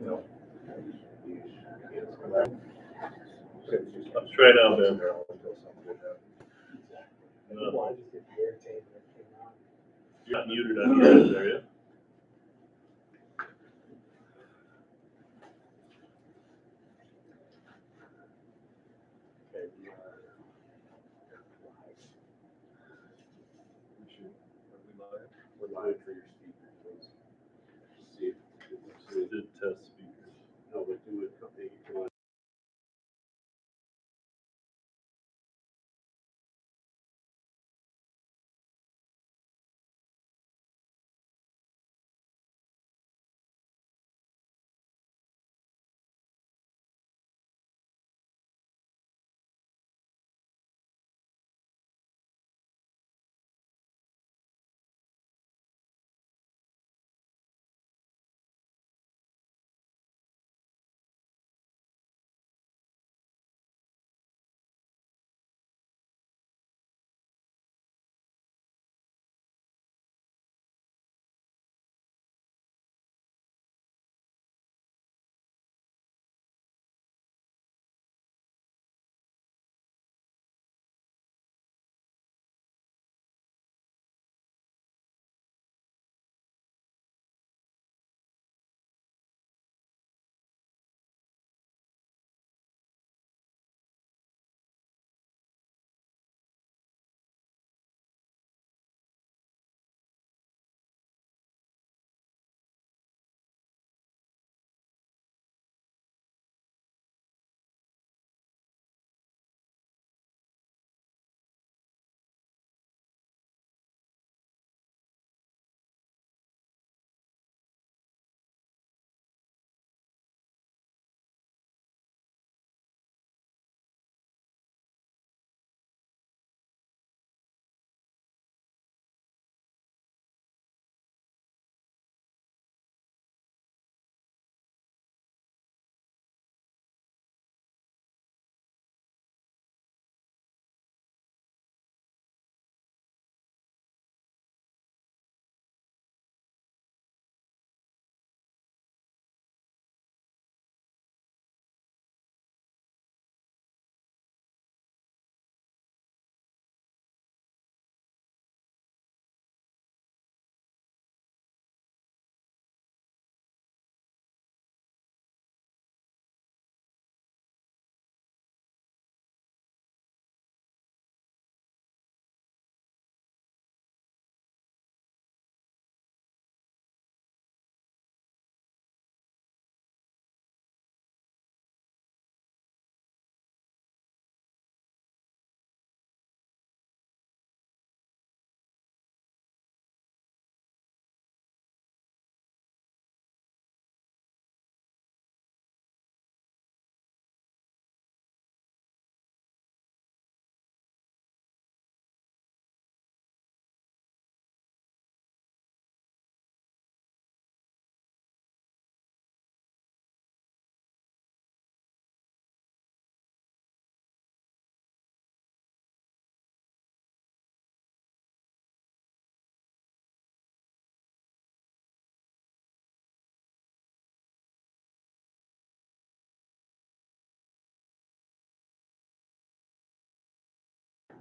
Let's try it out, Ben. You're not muted on your end, are you? We're live for your speaker, please. See, Did test speakers. no, but do it. Go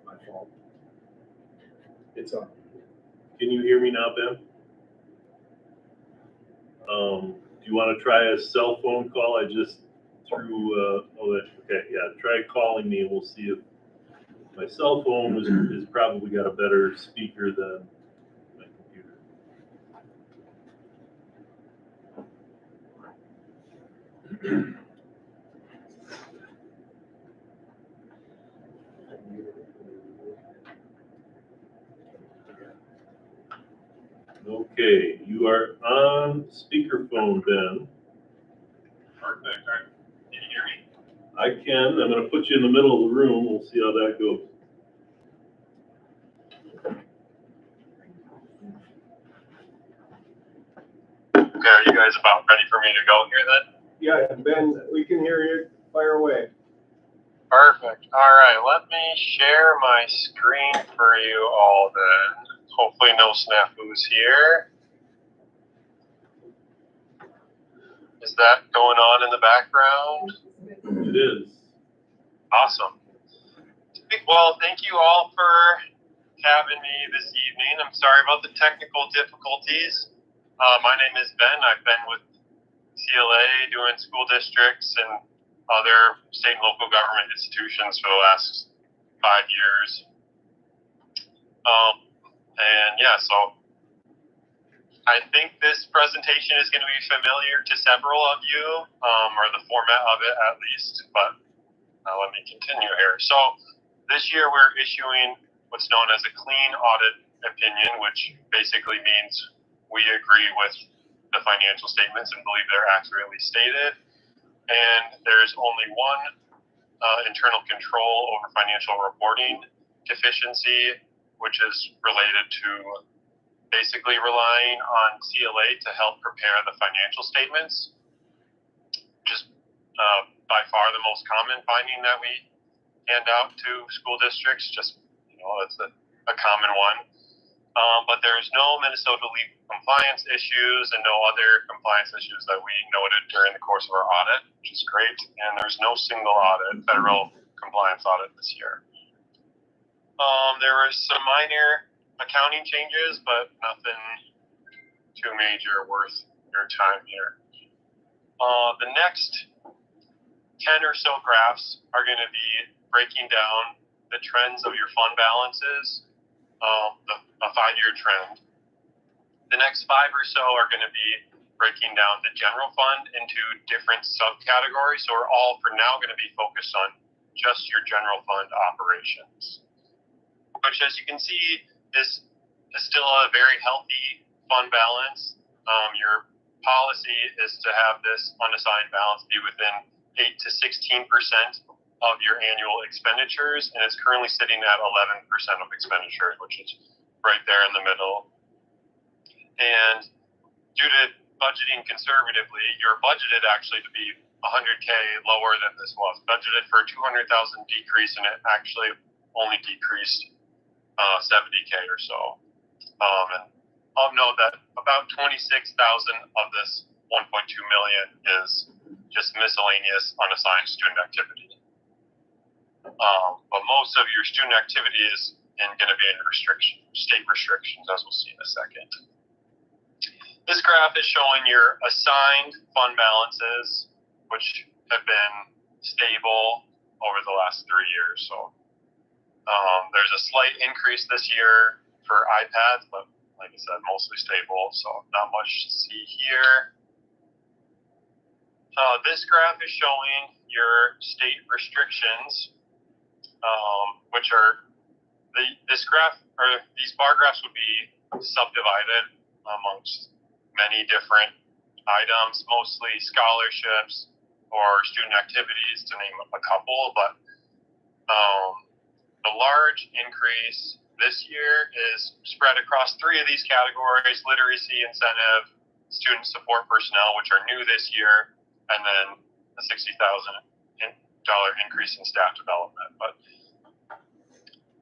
My fault. It's on. Can you hear me now, Ben? Do you want to try a cell phone call? I just threw, okay, yeah, try calling me and we'll see if my cell phone is probably got a better speaker than my computer. Okay, you are on speakerphone, Ben. Perfect. All right. Can you hear me? I can. I'm going to put you in the middle of the room. We'll see how that goes. Okay, are you guys about ready for me to go here then? Yeah, Ben, we can hear you. Fire away. Perfect. All right, let me share my screen for you all then. Hopefully no snafus here. Is Is that going on in the background? It is. Awesome. Well, thank you all for having me this evening. I'm sorry about the technical difficulties. My name is Ben. I've been with CLA doing school districts and other state and local government institutions for the last 5 years. So I think this presentation is going to be familiar to several of you, or the format of it at least, but let me continue here. So this year we're issuing what's known as a clean audit opinion, which basically means we agree with the financial statements and believe they're accurately stated. And there's only one internal control over financial reporting deficiency, which is related to basically relying on CLA to help prepare the financial statements. Just by far the most common finding that we hand out to school districts. Just, it's a common one. But there's no Minnesota legal compliance issues and no other compliance issues that we noted during the course of our audit, which is great. And there's no single audit, federal compliance audit this year. There were some minor accounting changes, but nothing too major worth your time here. The next 10 or so graphs are going to be breaking down the trends of your fund balances, a 5-year trend. The next 5 or so are going to be breaking down the general fund into different subcategories. So we're all for now going to be focused on just your general fund operations, which, as you can see, is still a very healthy fund balance. Your policy is to have this unassigned balance be within 8 to 16% of your annual expenditures, and it's currently sitting at 11% of expenditures, which is right there in the middle. And due to budgeting conservatively, you're budgeted actually to be 100K lower than this was. Budgeted for a 200,000 decrease, and it actually only decreased 70K or so. And I'll note that about 26,000 of this 1.2 million is just miscellaneous unassigned student activity. But most of your student activity is going to be in state restrictions, as we'll see in a second. This graph is showing your assigned fund balances, which have been stable over the last 3 years. So there's a slight increase this year for iPads, but like I said, mostly stable, so not much to see here. This graph is showing your state restrictions, which are these bar graphs would be subdivided amongst many different items, mostly scholarships or student activities, to name a couple. But the large increase this year is spread across 3 of these categories: literacy incentive, student support personnel, which are new this year, and then a $60,000 increase in staff development. But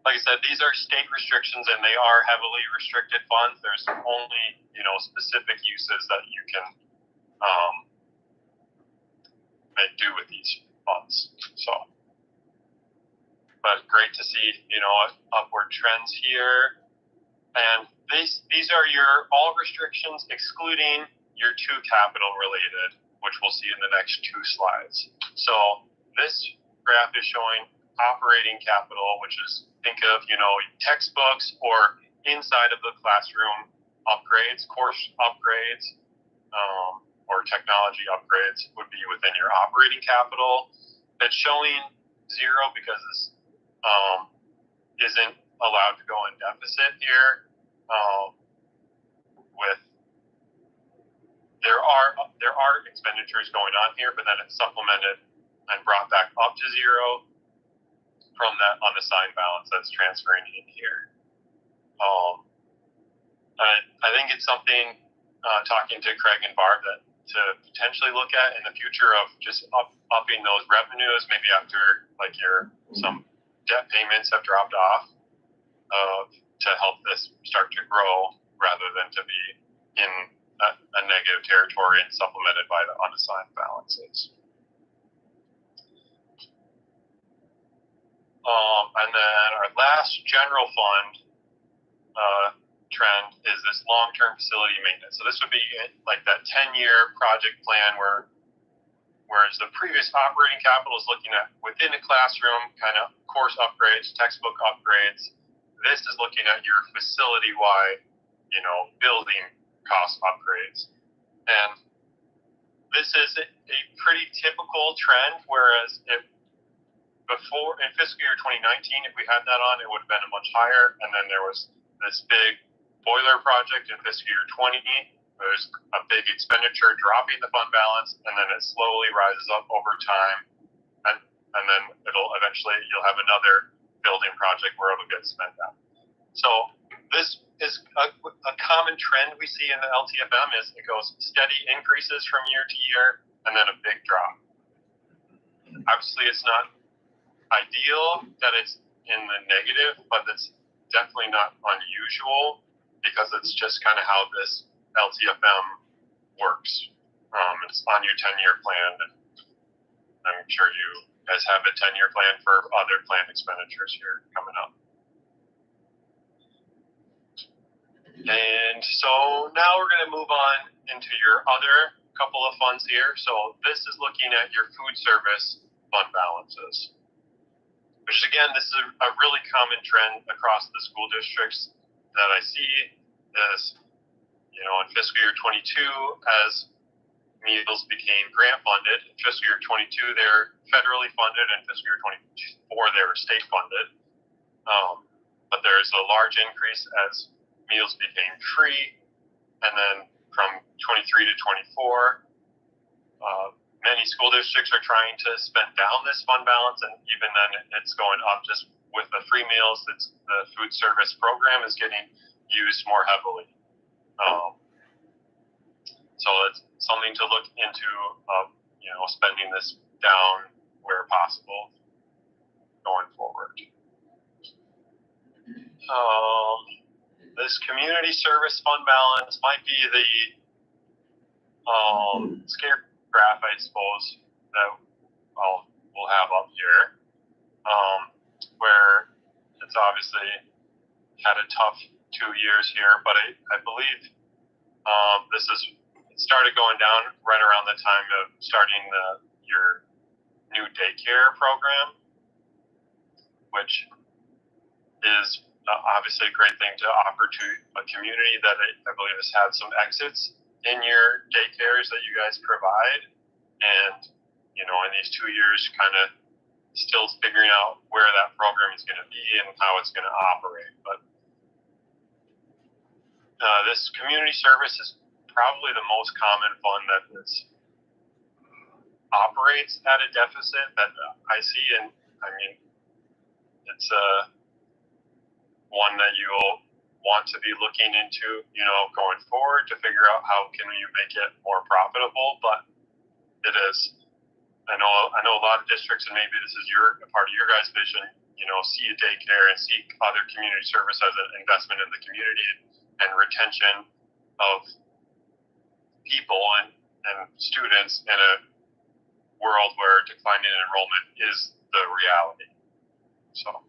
like I said, these are state restrictions, and they are heavily restricted funds. There's only, specific uses that you can make do with these funds. So, but great to see, upward trends here. And these are your all restrictions, excluding your 2 capital related, which we'll see in the next 2 slides. So this graph is showing operating capital, which is, think of, textbooks or inside of the classroom upgrades, course upgrades, or technology upgrades would be within your operating capital. It's showing 0 because this isn't allowed to go in deficit here. There are expenditures going on here, but then it's supplemented and brought back up to 0 from that unassigned balance that's transferring in here. I think it's something, talking to Craig and Barb, that to potentially look at in the future of just upping those revenues, maybe after some debt payments have dropped off, to help this start to grow rather than to be in a negative territory and supplemented by the unassigned balances. And then our last general fund trend is this long-term facility maintenance. So this would be like that 10-year project plan whereas the previous operating capital is looking at within a classroom kind of course upgrades, textbook upgrades. This is looking at your facility-wide, building cost upgrades. And this is a pretty typical trend, whereas if before in fiscal year 2019, if we had that on, it would have been much higher. And then there was this big boiler project in fiscal year 20. There's a big expenditure dropping the fund balance, and then it slowly rises up over time. And then you'll have another building project where it'll get spent out. So this is a common trend we see in the LTFM is it goes steady increases from year to year and then a big drop. Obviously, it's not ideal that it's in the negative, but it's definitely not unusual because it's just kind of how this LTFM works. It's on your 10-year plan, and I'm sure you guys have a 10-year plan for other planned expenditures here coming up. And so now we're going to move on into your other couple of funds here. So this is looking at your food service fund balances, which again, this is a really common trend across the school districts that I see is, in fiscal year 22, as meals became grant funded, in fiscal year 22, they're federally funded, and fiscal year 24, they were state funded. But there's a large increase as meals became free, and then from 23 to 24, many school districts are trying to spend down this fund balance, and even then it's going up just with the free meals. The food service program is getting used more heavily. So it's something to look into, spending this down where possible going forward. This community service fund balance might be the scare graph, I suppose, that we'll have up here, where it's obviously had a tough 2 years here, but I believe it started going down right around the time of starting your new daycare program, which is obviously a great thing to offer to a community that I believe has had some exits in your daycares that you guys provide. And, in these 2 years, kind of still figuring out where that program is going to be and how it's going to operate. But this community service is probably the most common fund that operates at a deficit that I see. And it's one that you'll want to be looking into, going forward to figure out how can you make it more profitable. But it is, I know a lot of districts, and maybe this is a part of your guys' vision, see a daycare and see other community service as an investment in the community and retention of people and students in a world where declining enrollment is the reality. So,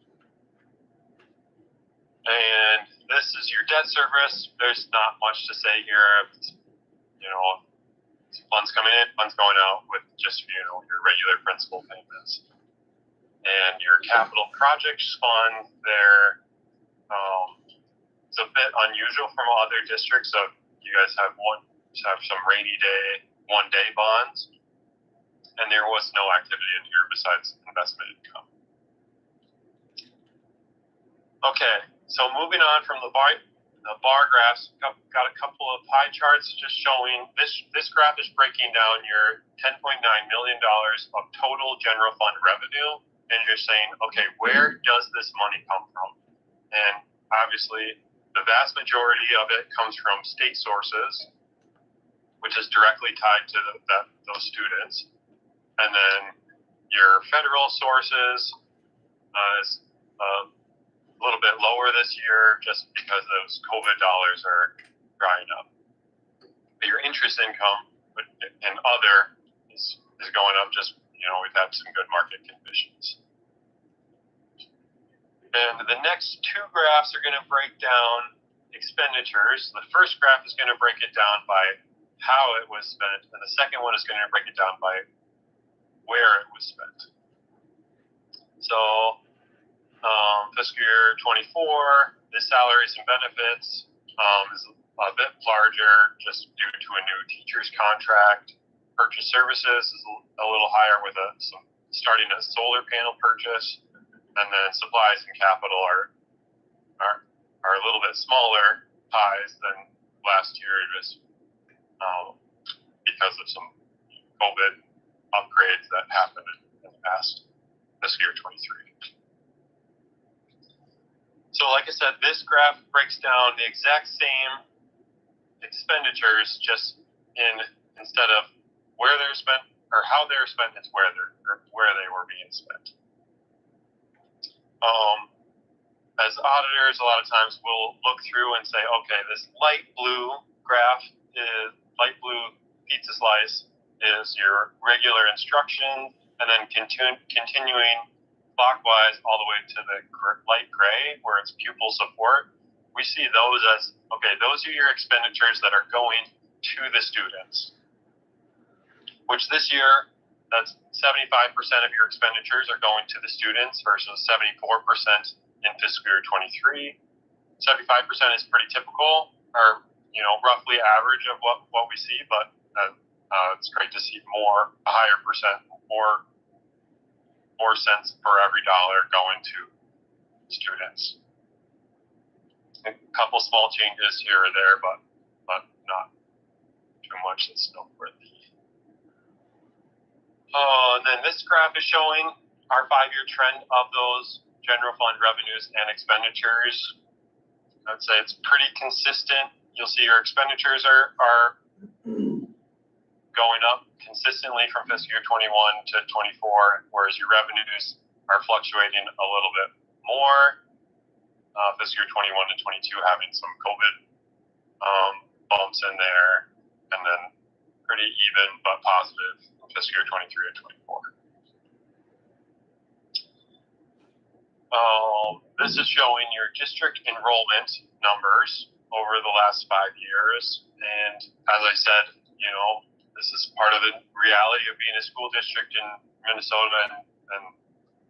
and this is your debt service. There's not much to say here. Funds coming in, funds going out with just, your regular principal payments. And your capital projects fund there, it's a bit unusual from other districts. So you guys have some rainy day, 1 day bonds, and there was no activity in here besides investment income. Okay, so moving on from the bar graphs, got a couple of pie charts just showing this graph is breaking down your $10.9 million of total general fund revenue, and you're saying, okay, where does this money come from? And obviously, the vast majority of it comes from state sources, which is directly tied to those students. And then your federal sources is a little bit lower this year just because those COVID dollars are drying up. But your interest income and other is going up. Just, we've had some good market conditions. And the next two graphs are going to break down expenditures. The first graph is going to break it down by how it was spent, and the second one is going to break it down by where it was spent. So, fiscal year 24, the salaries and benefits is a bit larger just due to a new teacher's contract. Purchase services is a little higher with starting a solar panel purchase. And then supplies and capital are a little bit smaller pies than last year, just because of some COVID upgrades that happened in the past fiscal year 23. So, like I said, this graph breaks down the exact same expenditures, just instead of where they're spent or how they're spent, it's where they were being spent. As auditors, a lot of times we'll look through and say, okay, this light blue graph light blue pizza slice is your regular instruction, and then continuing clockwise all the way to the light gray where it's pupil support. We see those as, okay, those are your expenditures that are going to the students, which this year, that's 75% of your expenditures are going to the students versus 74% in fiscal year 23. 75% is pretty typical, or roughly average of what we see, but it's great to see a higher percent, more cents per every dollar going to students. A couple small changes here or there, but not too much that's noteworthy. And then this graph is showing our 5-year trend of those general fund revenues and expenditures. I'd say it's pretty consistent. You'll see your expenditures are going up consistently from fiscal year 21 to 24, whereas your revenues are fluctuating a little bit more. Fiscal year 21 to 22 having some COVID bumps in there, and then pretty even but positive fiscal year 23 and 24. This is showing your district enrollment numbers over the last 5 years. And as I said, this is part of the reality of being a school district in Minnesota and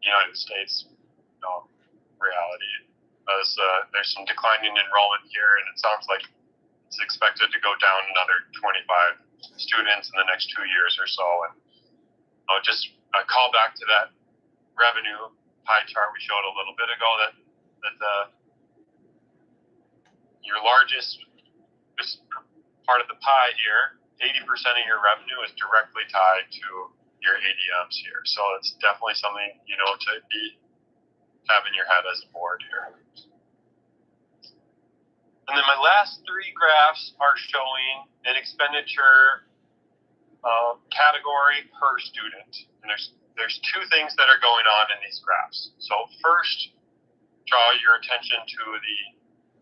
the United States reality. There's some declining enrollment here, and it sounds like it's expected to go down another 25 students in the next 2 years or so. And just a call back to that revenue pie chart we showed a little bit ago, that your largest part of the pie here, 80% of your revenue is directly tied to your ADMs here. So it's definitely something to be having your head as a board here. And then my last 3 graphs are showing an expenditure category per student. And there's 2 things that are going on in these graphs. So first, draw your attention to the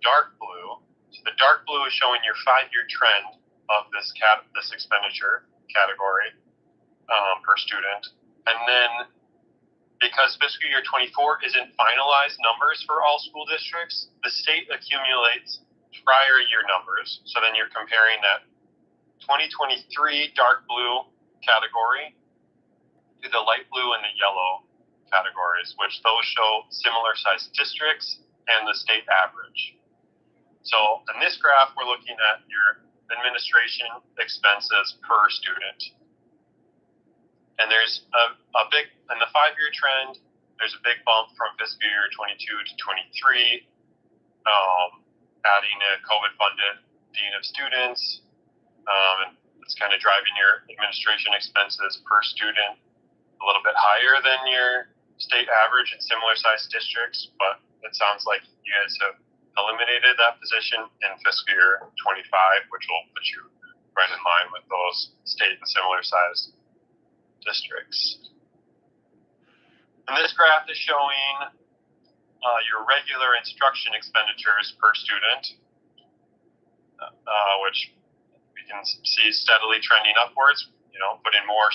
dark blue. So the dark blue is showing your 5-year trend of this expenditure category per student. And then, because fiscal year 24 isn't finalized numbers for all school districts, the state accumulates prior year numbers. So then you're comparing that 2023 dark blue category to the light blue and the yellow categories, which those show similar sized districts and the state average. So in this graph, we're looking at your administration expenses per student. And there's a big, in the 5-year trend, there's a big bump from fiscal year 22 to 23, adding a COVID-funded dean of students. And it's kind of driving your administration expenses per student a little bit higher than your state average in similar sized districts, but it sounds like you guys have eliminated that position in fiscal year 25, which will put you right in line with those state and similar sized districts. And this graph is showing your regular instruction expenditures per student, which we can see steadily trending upwards. You know, putting more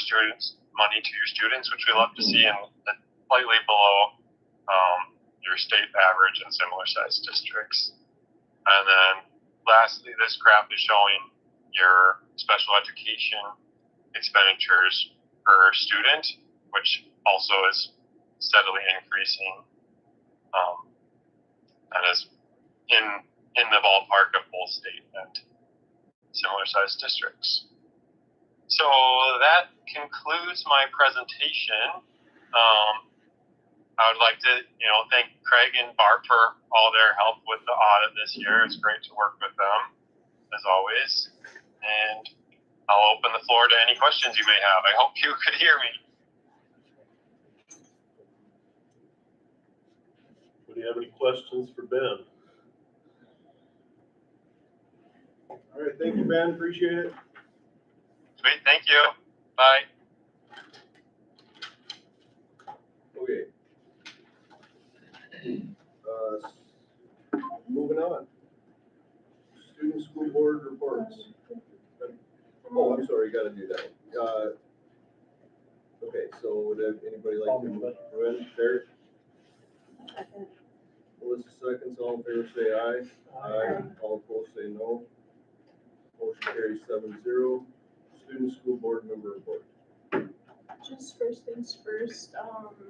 money to your students, which we love to see, and slightly below your state average in similar sized districts. And then lastly, this graph is showing your special education expenditures per student, which also is steadily increasing, and is in the ballpark of both state and similar sized districts. So that concludes my presentation. I would like to, thank Craig and Barb for all their help with the audit this year. It's great to work with them, as always. And I'll open the floor to any questions you may have. I hope you could hear me. Do you have any questions for Ben? All right, thank you, Ben, appreciate it. Sweet, thank you. Bye. Okay. Moving on. Student school board reports. Oh, I'm sorry, gotta do that. Okay, so would anybody like to move in there? Melissa seconds, all in favor say aye. Aye. All opposed say no. Motion carries 7-0. Student school board member report. Just first things first,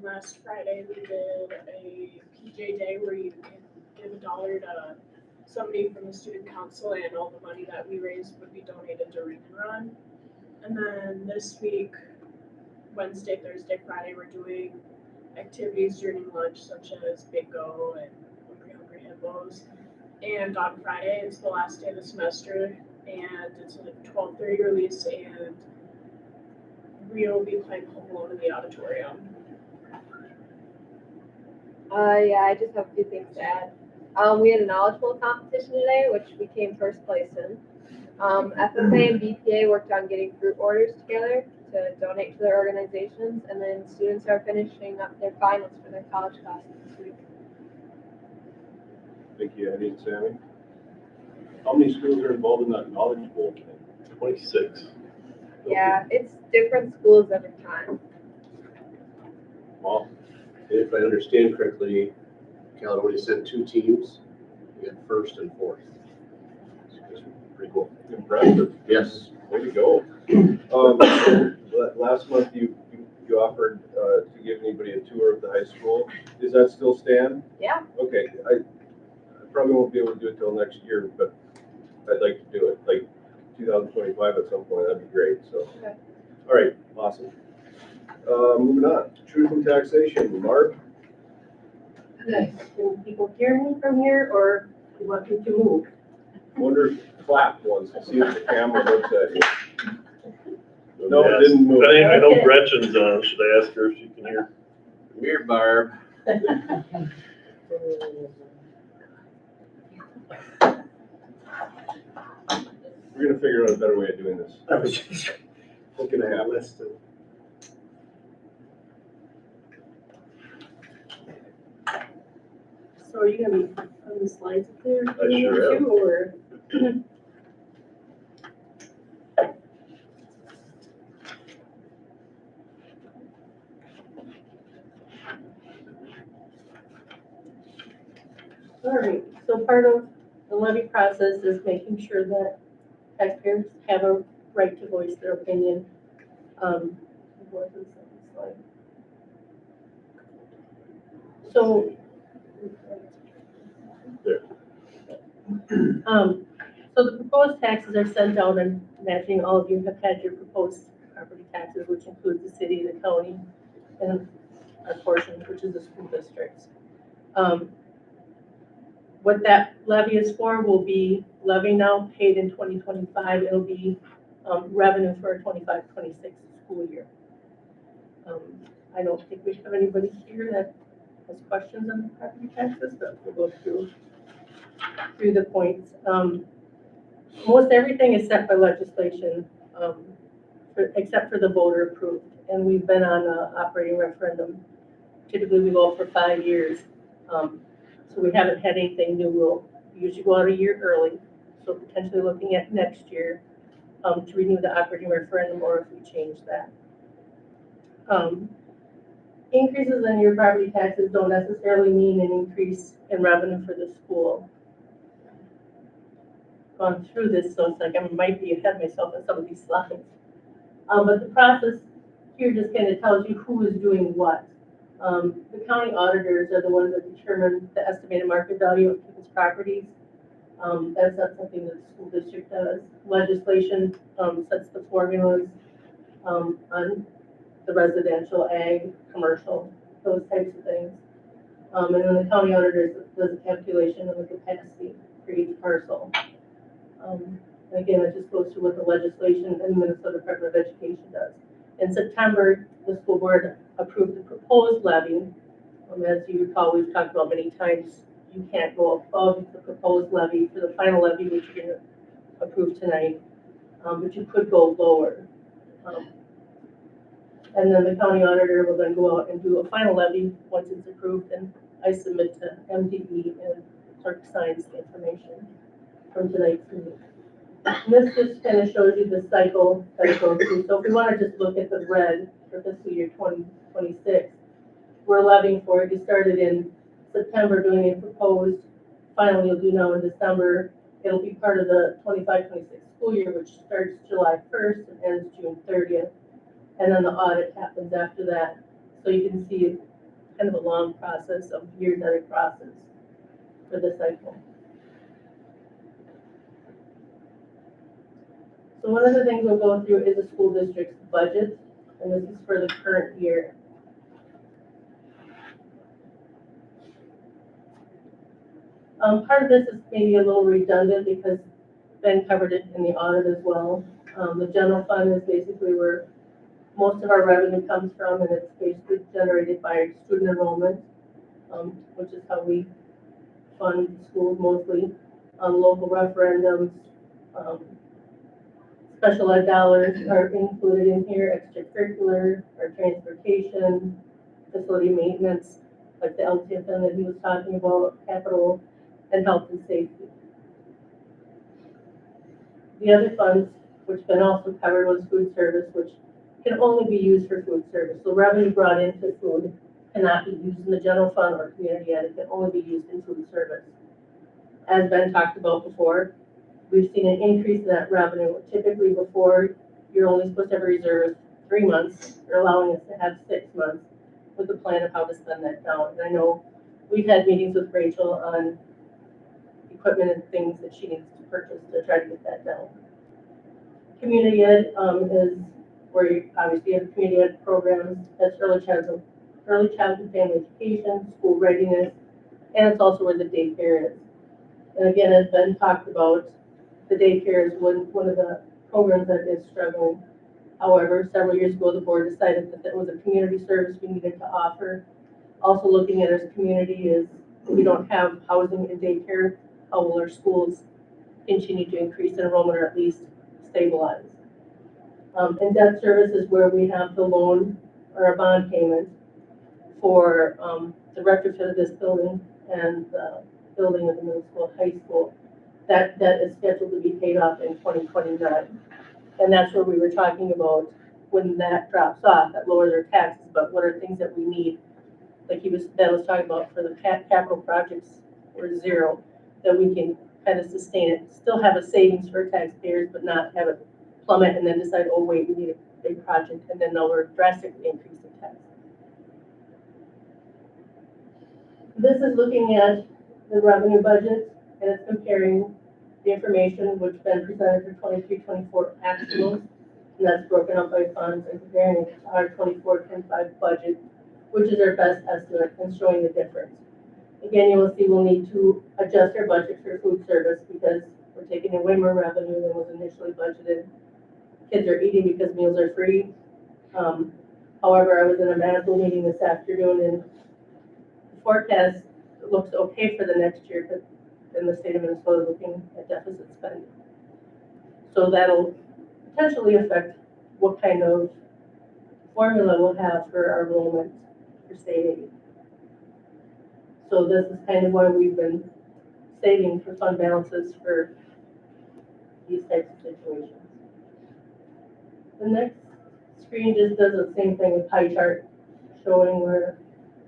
last Friday we did a PJ day where you can give $1 to somebody from the student council, and all the money that we raised would be donated to Ring and Run. And then this week, Wednesday, Thursday, Friday, we're doing activities during lunch such as bingo and Hungry Hippos. And on Friday, it's the last day of the semester, and it's a 12:30 release, and we'll be playing Home Alone in the auditorium. Yeah, I just have a few things to add. We had a knowledge bowl competition today, which we came first place in. FFA and BPA worked on getting fruit orders together to donate to their organizations, and then students are finishing up their finals for their college classes this week. Thank you, Eddie and Sammy. How many schools are involved in that knowledge bowl thing? 26. Yeah, it's different schools every time. Well, If I understand correctly, Caledonia sent 2 teams, you had first and fourth. It's pretty cool. impressive. Yes. Way to go. Last month you offered to give anybody a tour of the high school. Does that still stand? Yeah. Okay, I probably won't be able to do it till next year, but I'd like to do it, like 2025 at some point, that'd be great, so. Okay. All right, awesome. Moving on, truth and taxation, Mark? Can people hear me from here, or you want me to move? Wonder if clap once to see if the camera looks at you. Let No, me it ask- didn't move. I know Okay. Gretchen's on. Should I ask her if she can hear? Come here, Barb. We're gonna figure out a better way of doing this. I was just Looking at it. list of. So are you gonna be on the slides up there? I sure am. Or? All right, so part of the levy process is making sure that taxpayers have a right to voice their opinion. What is that slide? So. There. So the proposed taxes are sent out, and imagining all of you have had your proposed property taxes, which includes the city, the county, and our portion, which is the school districts. What that levy is for will be levy now paid in 2025. It'll be revenue for our 25-26 school year. I don't think we have anybody here that has questions on the property taxes, but we'll go through the points. Most everything is set by legislation, except for the voter approved. And we've been on an operating referendum. Typically we go for 5 years. So we haven't had anything new. We'll usually go out a year early. So potentially looking at next year, to renew the operating referendum or if we change that. Increases in your property taxes don't necessarily mean an increase in revenue for the school. Gone through this, so it's like I might be ahead of myself in some of these slides. But the process here just kind of tells you who is doing what. The county auditors are the ones that determine the estimated market value of people's properties. That's not something that the school district does. Legislation sets the formulas on the residential, ag, commercial, those types of things. And then the county auditor does a calculation of the capacity for each parcel. And again, it just goes to what the legislation and Minnesota Department of Education does. In September, the school board approved the proposed levy. As you recall, we've talked about many times, you can't go above the proposed levy for the final levy, which you're going to approve tonight, but you could go lower. And then the county auditor will then go out and do a final levy once it's approved, and I submit to MDE and clerk signs the information from tonight's meeting. And this just kind of shows you the cycle that it goes through. So if we want to just look at the red for fiscal year 2026, we're levying for it. You started in September doing a proposed, final you'll do now in December. It'll be part of the 25-26 school year, which starts July 1st and ends June 30th. And then the audit happens after that. So you can see kind of a long process of years that it crosses for the cycle. So one of the things we'll go through is the school district's budget, and this is for the current year. Part of this is maybe a little redundant because Ben covered it in the audit as well. The general fund is basically where most of our revenue comes from, and it's basically generated by student enrollment, which is how we fund schools mostly. Local referendums, special ed dollars are included in here, extracurricular, or transportation, facility maintenance, like the LTFM that he was talking about, capital, and health and safety. The other funds, which Ben also covered, was food service, which can only be used for food service. So revenue brought into food cannot be used in the general fund or community ed. It can only be used in food service. As Ben talked about before, we've seen an increase in that revenue. Typically before, you're only supposed to have a reserve of 3 months. They're allowing us to have 6 months with a plan of how to spend that down. And I know we've had meetings with Rachel on equipment and things that she needs to purchase to try to get that down. Community ed is where you obviously have community ed programs. That's early childhood and family education, school readiness, and it's also where the daycare is. And again, as Ben talked about, the daycare is one of the programs that is struggling. However, several years ago, the board decided that that was a community service we needed to offer. Also looking at our community is we don't have housing and daycare. How will our schools continue to increase enrollment or at least stabilize? And debt service is where we have the loan or a bond payment for the retrofit of this building and the building of the middle school, high school. That debt is scheduled to be paid off in 2029. And that's where we were talking about when that drops off, that lowers our taxes, but what are things that we need? Like Ben was talking about for the capital projects or zero, that we can kind of sustain it, still have a savings for taxpayers, but not have it plummet and then decide, oh wait, we need a big project, and then now we're drastically increasing tax. This is looking at the revenue budget, and it's comparing the information which Ben presented for 23-24 actuals, and that's broken up by funds, and comparing it to our 24-25 budget, which is our best estimate, and showing the difference. Again, you will see we'll need to adjust our budget for food service because we're taking in way more revenue than was initially budgeted. Kids are eating because meals are free. However, I was in a medical meeting this afternoon, and the forecast looks okay for the next year, but then the state of Minnesota is looking at deficit spending. So that'll potentially affect what kind of formula we'll have for our enrollment for state aid. So this is kind of why we've been saving for fund balances for these types of situations. The next screen just does the same thing with pie chart, showing where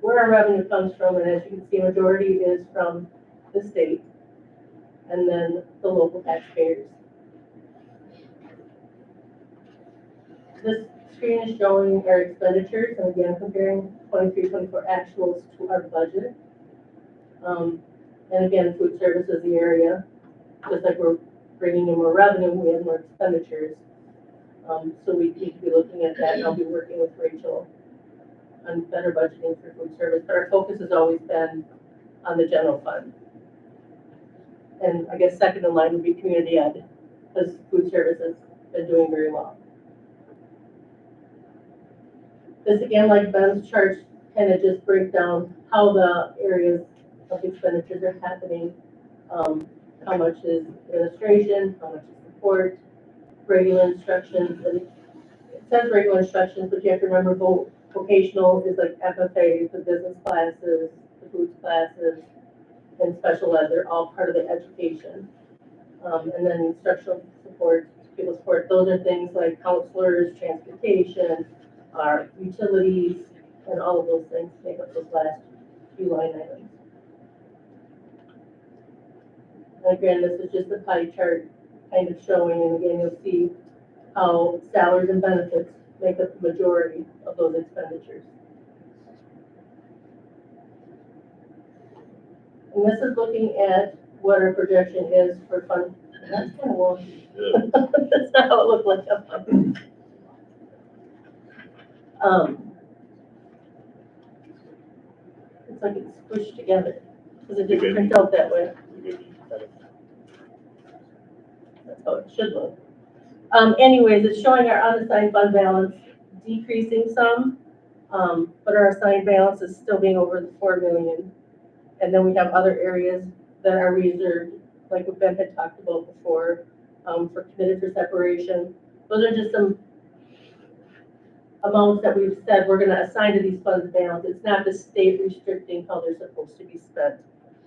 our revenue comes from, and as you can see, majority is from the state, and then the local taxpayers. This screen is showing our expenditures, and again, comparing 23-24 actuals to our budget. And again, food service is the area, just like we're bringing in more revenue, we have more expenditures. So we need to be looking at that, and I'll be working with Rachel on better budgeting for food service, but our focus has always been on the general fund. And I guess second in line would be community ed, because food service has been doing very well. This again, like Ben's charts, kind of just break down how the areas of expenditures are happening, how much is administration, how much is support, regular instructions, and it says regular instructions, but you have to remember vocational is like FFA, the business classes, the foods classes, and special ed, they're all part of the education. And then instructional support, people support, those are things like counselors, transportation, our utilities, and all of those things make up those last few line items. And again, this is just a pie chart kind of showing, and again, you'll see how salaries and benefits make up the majority of those expenditures. And this is looking at what our projection is for fund. That's kind of wonky. Yeah. That's not how it looked like up front. It's like it's squished together because it didn't print out that way. That's how it should look. Anyways, it's showing our unassigned fund balance decreasing some, but our assigned balance is still being over the 4 million. And then we have other areas that are reserved, like what Ben had talked about before, for committed for separation. Those are just some amounts that we've said we're gonna assign to these funds balance. It's not the state restricting how they're supposed to be spent,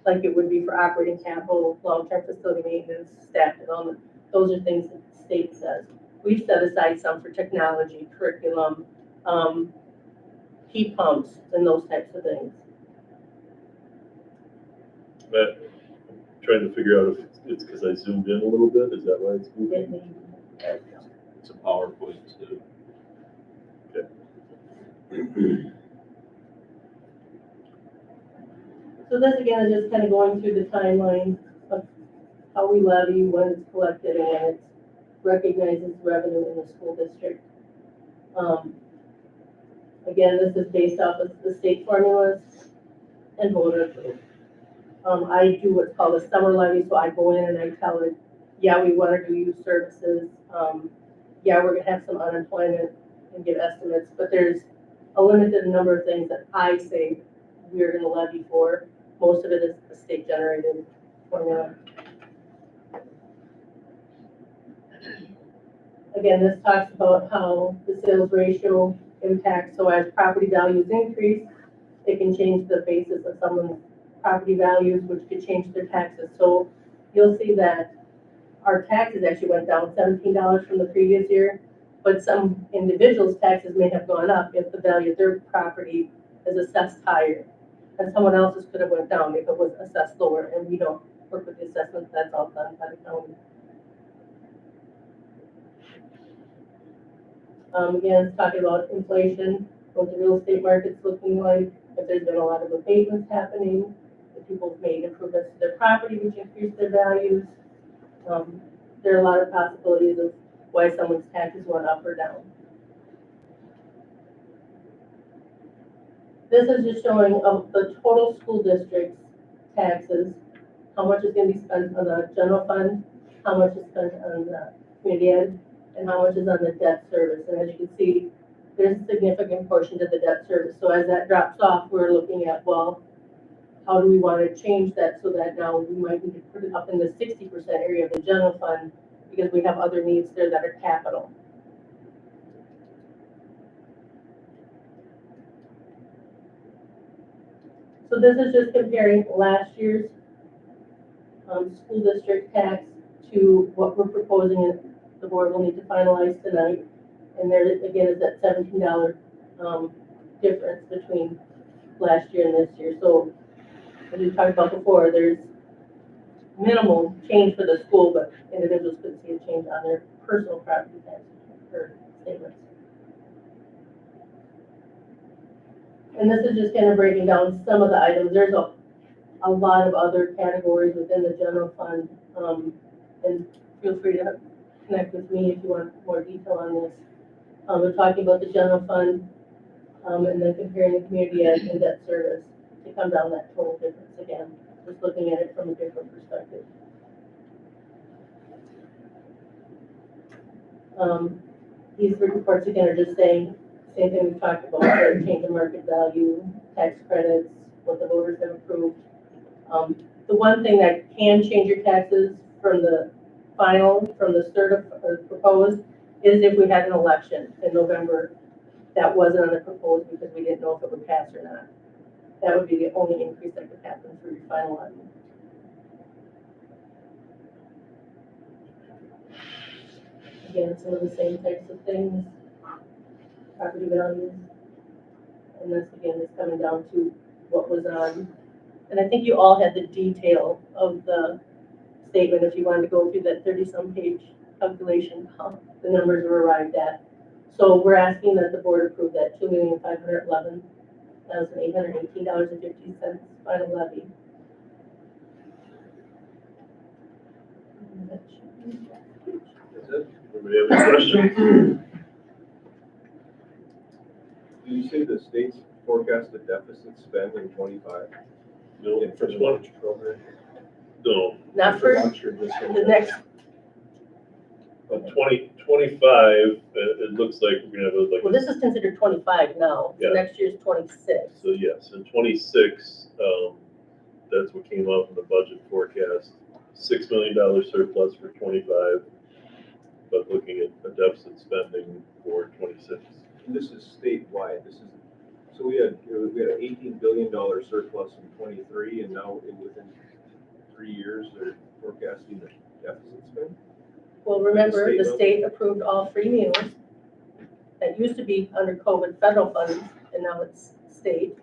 like it would be for operating capital, long-term facility maintenance, staff development. Those are things that the state says. We've set aside some for technology, curriculum, heat pumps, and those types of things. Matt, I'm trying to figure out if it's because I zoomed in a little bit, is that why it's moving? It's a PowerPoint too. So this again is just kind of going through the timeline of how we levy, when it's collected, and when it recognizes revenue in the school district. Again, this is based off of the state formulas and voter approved. I do what's called a summer levy, so I go in and I tell it, yeah, we want to do youth services. Yeah, we're gonna have some unemployment and give estimates, but there's a limited number of things that I say we're gonna levy for. Most of it is a state generated formula. Again, this talks about how the sales ratio impacts, so as property values increase, it can change the basis of someone's property values, which could change their taxes. So you'll see that our taxes actually went down $17 from the previous year, but some individuals' taxes may have gone up if the value of their property is assessed higher. And someone else's could have went down if it was assessed lower, and we don't work with the assessments, that's all done by the county. Again, it's talking about inflation, what the real estate market's looking like, if there's been a lot of abatements happening, if people have made improvements to their property, which increase their values. There are a lot of possibilities of why someone's taxes went up or down. This is just showing of the total school district's taxes, how much is going to be spent on the general fund, how much is spent on the community ed, and how much is on the debt service. And as you can see, there's a significant portion to the debt service. So as that drops off, we're looking at, well, how do we want to change that so that now we might need to put it up in the 60% area of the general fund because we have other needs there that are capital. So this is just comparing last year's school district tax to what we're proposing, and the board will need to finalize tonight. And there, again, is that $17 difference between last year and this year. So, as we talked about before, there's minimal change for the school, but individuals could see a change on their personal property tax or statements. And this is just kind of breaking down some of the items. There's a lot of other categories within the general fund. And feel free to connect with me if you want more detail on this. We're talking about the general fund, and then comparing the community ed and debt service to come down that total difference again, just looking at it from a different perspective. These reports again are just saying same thing we talked about, the change in market value, tax credits, what the voters have approved. The one thing that can change your taxes from the final, from the proposed, is if we had an election in November that wasn't on the proposed because we didn't know if it would pass or not. That would be the only increase that could happen for your final levy. Again, some of the same types of things, property values. And this again is coming down to what was on. And I think you all had the detail of the statement if you wanted to go through that 30-some page calculation, how the numbers were arrived at. So we're asking that the board approve that $2,511,818.50 final levy. That's it? Anybody have any questions? Did you say the state's forecasted deficit spend in 25? No, first one? No, Not for the next, but 2025, it looks like we're gonna have like. well, this is considered 25 now. Yeah. So next year's 26. So yes, in 26, that's what came out in the budget forecast, $6 million surplus for 25, but looking at a deficit spending for 26. And this is statewide, this is, so we had an $18 billion surplus in 23, and now within 3 years, they're forecasting the deficit spend? Well, remember, State the level? state approved all free meals. That used to be under COVID federal funds, and now it's state.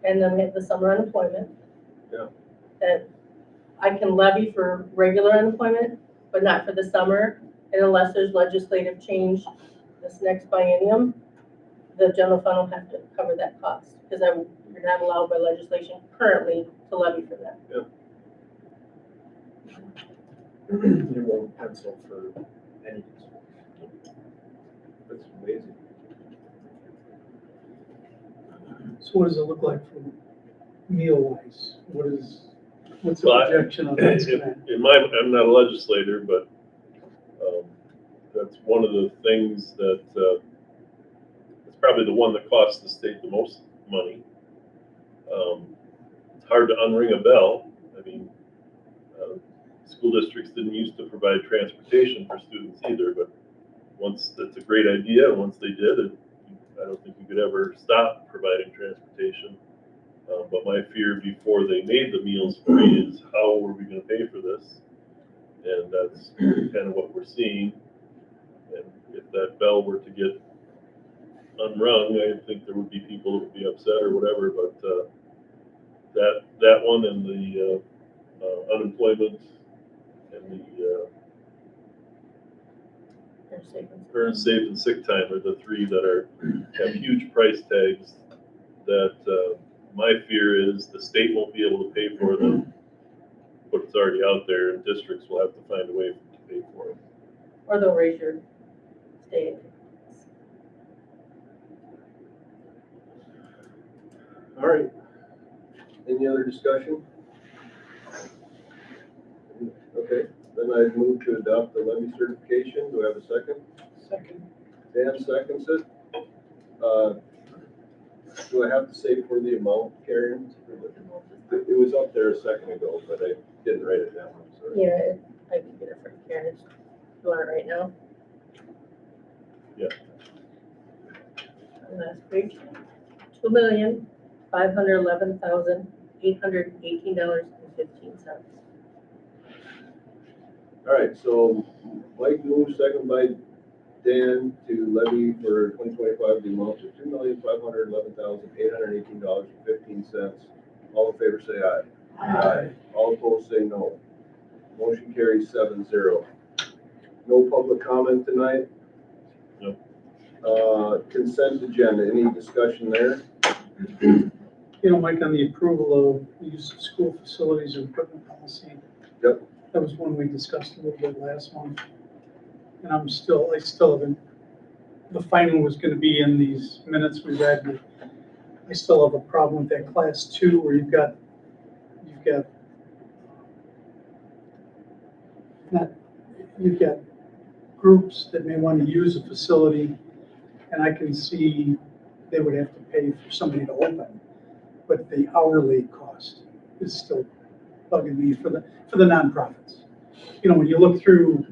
And then we have the summer unemployment. Yeah. That I can levy for regular unemployment, but not for the summer. And unless there's legislative change this next biennium, the general fund will have to cover that cost. Because you're not allowed by legislation currently to levy for that. It won't pencil for any. That's amazing. So what does it look like for meal-wise? What's the Well, projection on that? I'm not a legislator, but that's one of the things that, it's probably the one that costs the state the most money. It's hard to unring a bell. I mean, school districts didn't used to provide transportation for students either, but once that's a great idea, and once they did, I don't think you could ever stop providing transportation. But my fear before they made the meals free is how were we going to pay for this? And that's kind of what we're seeing. And if that bell were to get unrung, I think there would be people that would be upset or whatever. But that one and the unemployment and the earn, save, and sick time are the three that have huge price tags that my fear is the state won't be able to pay for them, but it's already out there, and districts will have to find a way to pay for it. Or they'll raise your state. All right. Any other discussion? Okay, then I move to adopt the levy certification. Do I have a second? Second. Dan seconds it. Do I have to say for the amount, Karen? It was up there a second ago, but I didn't write it down. I'm sorry. Yeah, I can get it from Karen. You want it right now? Yeah. Last page. $2,511,818.15. All right, so Mike moves, second by Dan to levy for 2025 the amount of $2,511,818.15. All in favor, say aye. Aye. All opposed, say no. Motion carries 7-0. No public comment tonight? No. Consent agenda, any discussion there? You know, Mike, on the approval of use of school facilities and equipment policy. Yep. That was one we discussed a little bit last month. And I still haven't, the final was gonna be in these minutes we read. But I still have a problem with that class 2 where you've got groups that may want to use a facility, and I can see they would have to pay for somebody to open, but the hourly cost is still bugging me for the nonprofits. You know, when you look through,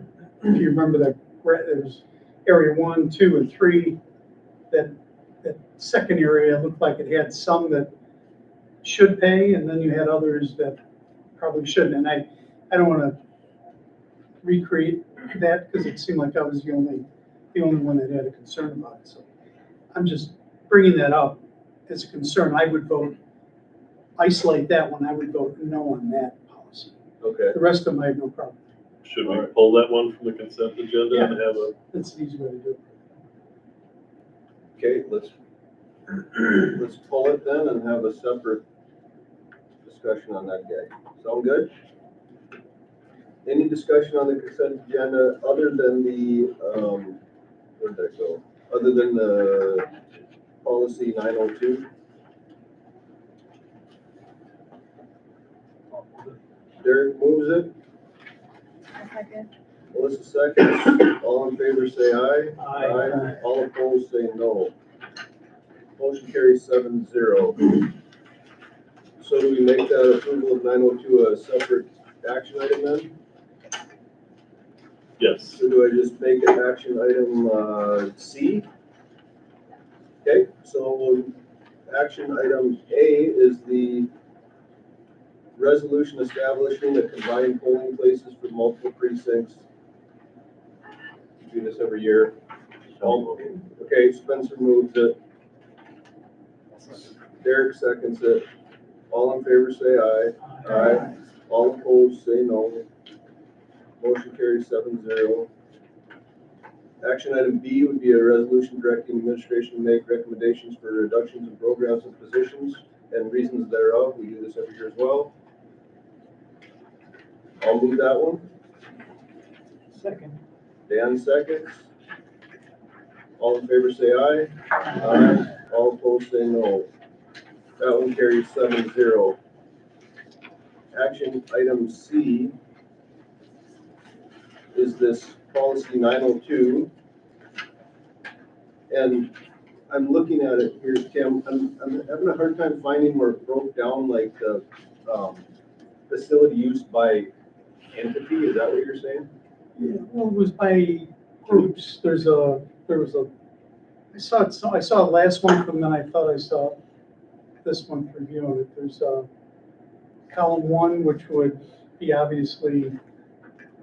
if you remember that, there's area 1, 2, and 3, that second area looked like it had some that should pay, and then you had others that probably shouldn't, and I don't want to recreate that because it seemed like I was the only one that had a concern about it. So I'm just bringing that up as a concern. I would isolate that one. I would vote no on that policy. Okay. The rest of them I have no problem. Should we pull that one from the consent agenda and have a, That's an easy way to do it. Okay, let's pull it then and have a separate discussion on that guy. Sound good? Any discussion on the consent agenda other than the, where'd that go? Other than the policy 902? Derek moves it. Melissa seconds. All in favor say aye. Aye. All opposed say no. Motion carries 7-0. So do we make that approval of 902 a separate action item then? yes, So do I just make it action item C? Okay, so action item A is the resolution establishing the combined polling places for multiple precincts. We do this every year. Okay, Spencer moves it. Derek seconds it. All in favor say aye. Aye. All opposed say no. Motion carries 7-0. Action item B would be a resolution directing administration to make recommendations for reductions in programs and positions and reasons thereof. We do this every year as well. I'll move that one. Second. Dan seconds. All in favor say aye. Aye. All opposed say no. That one carries 7-0. Action item C is this policy 902. And I'm looking at it here, Tim, I'm having a hard time finding where it broke down like the facility used by entity, is that what you're saying? Yeah, well, it was by groups. I saw last month and then I thought I saw this month reviewing it. There's column 1, which would be obviously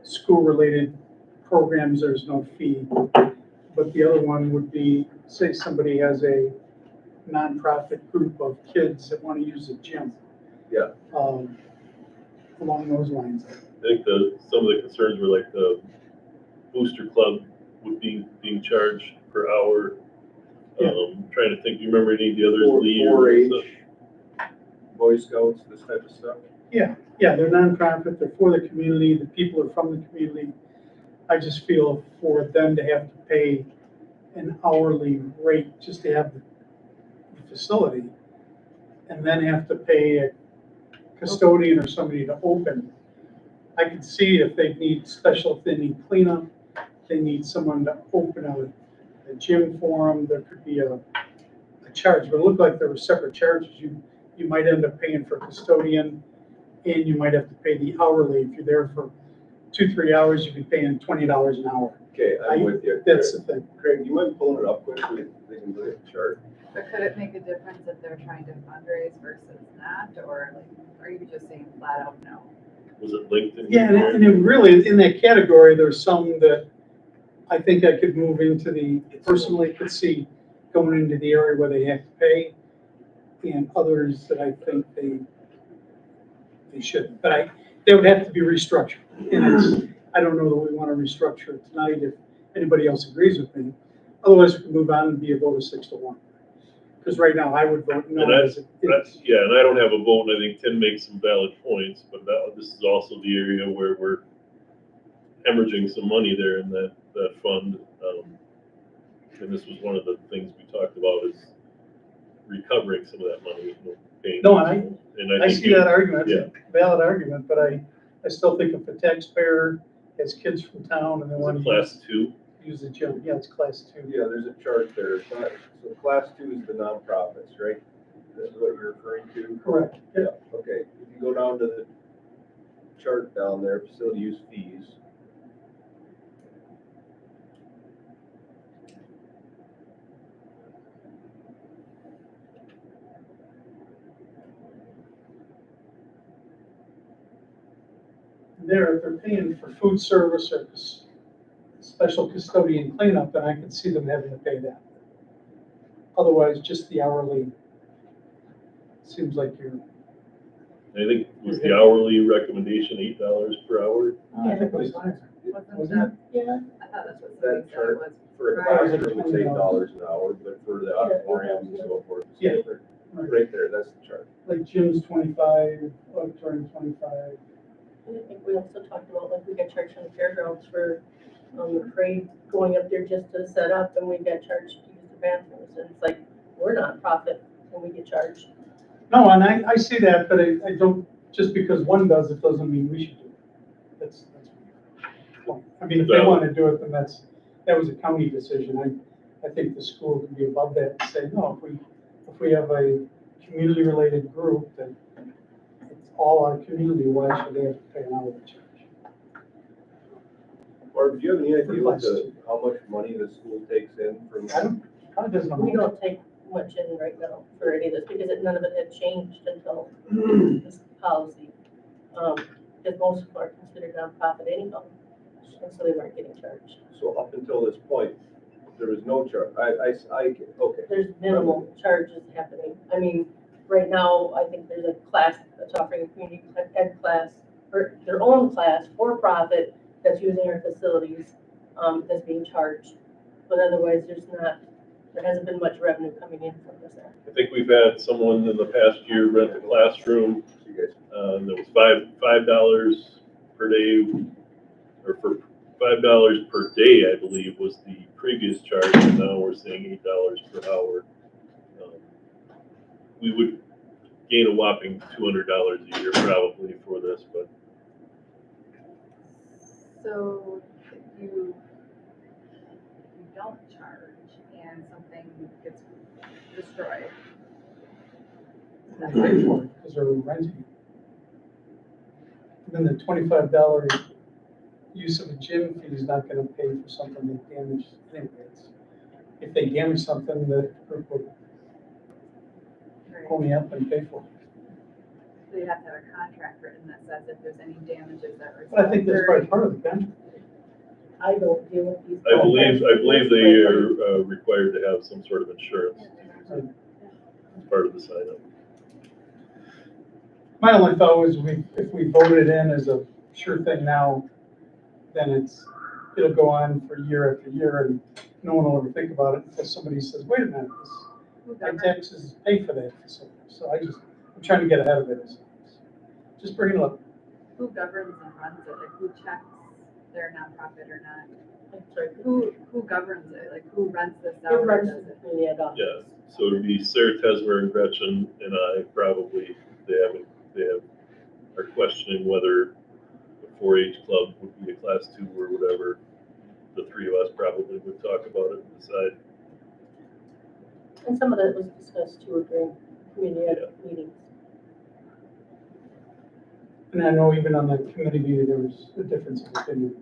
school-related programs, there's no fee. But the other one would be, say somebody has a nonprofit group of kids that want to use a gym. Yeah. Along those lines. I think some of the concerns were like the booster club would be being charged per hour. Yeah. Trying to think, do you remember any of the others? 4-H, Boy Scouts, this type of stuff. Yeah, they're nonprofit, they're for the community, the people are from the community. I just feel for them to have to pay an hourly rate just to have the facility and then have to pay a custodian or somebody to open. I could see if they need cleanup, they need someone to open a gym for them, there could be a charge, but it looked like there were separate charges. You might end up paying for custodian and you might have to pay the hourly. If you're there for 2-3 hours, you'd be paying $20 an hour. Okay, I'm with you. That's the thing. Craig, you mind pulling it up quick so they can look at the chart? But could it make a difference if they're trying to fundraise versus not, or like, are you just saying flat out no? Was it linked in? Yeah, here? and it really, in that category, there's some that I think I could move into personally could see going into the area where they have to pay, and others that I think they shouldn't. But they would have to be restructured. And I don't know that we want to restructure it tonight if anybody else agrees with me. Otherwise, we can move on and be a vote of 6-1. Because right now, I would vote no. And as it is. yeah, and I don't have a vote, and I think Tim makes some valid points, but this is also the area where we're hemorrhaging some money there in that fund. And this was one of the things we talked about is recovering some of that money. Paying No, and I think see that argument, yeah. it's a valid argument, but I still think if a taxpayer has kids from town and they want to Class 2. use the gym, yeah, it's class 2. Yeah, there's a chart there. It's not, so class 2 is the nonprofits, right? This is what you're referring to? Correct. Yeah, okay. If you go down to the chart down there, facility use fees. If they're paying for food service or special custodian cleanup, then I could see them having to pay that. Otherwise, just the hourly seems like you're. I think was the hourly recommendation $8 per hour. I think it was higher. Wasn't it? Yeah. I thought that's what That somebody said chart was. for a Right. classroom, it's $8 an hour, but for the auditorium and so forth, it's Yeah. different. Right there, that's the chart. Like gym's 25, auditorium 25. And I think we also talked about, like, we got charged on the fairgrounds for, the parade going up there just to set up, and we got charged to use the bathrooms, and it's like, we're not profit, and we get charged. No, and I see that, but I don't, just because one does it doesn't mean we should do it. That's my point. I mean, if they want to do it, then that was a county decision. I think the school can be above that and say, no, if we have a community-related group, then it's all our community, why should they have to pay an hourly charge? Barb, do you have any idea how much money the school takes in from? I don't, probably doesn't. We don't take much in right now for any of this, because none of it had changed until this policy. Because most of them are considered nonprofit anyhow, and so they weren't getting charged. So up until this point, there was no charge. Okay. There's minimal charges happening. I mean, right now, I think there's a class that's offering a community ed class, or their own class, for profit, that's using our facilities, that's being charged. But otherwise, there hasn't been much revenue coming in from this. I think we've had someone in the past year rent a classroom. That was $5 per day, or for $5 per day, I believe, was the previous charge, and now we're saying $8 per hour. We would gain a whopping $200 a year probably for this, but So if you don't charge and something gets destroyed. They pay for it because they're renting it. And then the $25 use of a gym fee is not gonna pay for something they damaged anyways. If they damage something, the group will pony up and pay for it. So you have to have a contract written that says if there's any damages that result. But I think that's probably part of the contract. I don't deal with these. I believe they are required to have some sort of insurance as part of the sign up. My only thought was if we voted in as a sure thing now, then it'll go on for year after year and no one will ever think about it until somebody says, wait a minute, my taxes pay for that facility. So I'm trying to get ahead of it. Just bring it up. Who governs and runs it? Like who checks they're nonprofit or not? I'm sorry. Who governs it? Like who rents this out? It or runs does the it? community ed office. Yeah, so it'd be Sarah Tesmer and Gretchen and I probably, are questioning whether the 4-H club would be a class 2 or whatever. The three of us probably would talk about it and decide. And some of that was discussed too during community ed meetings. And I know even on that committee meeting, there was a difference of opinion.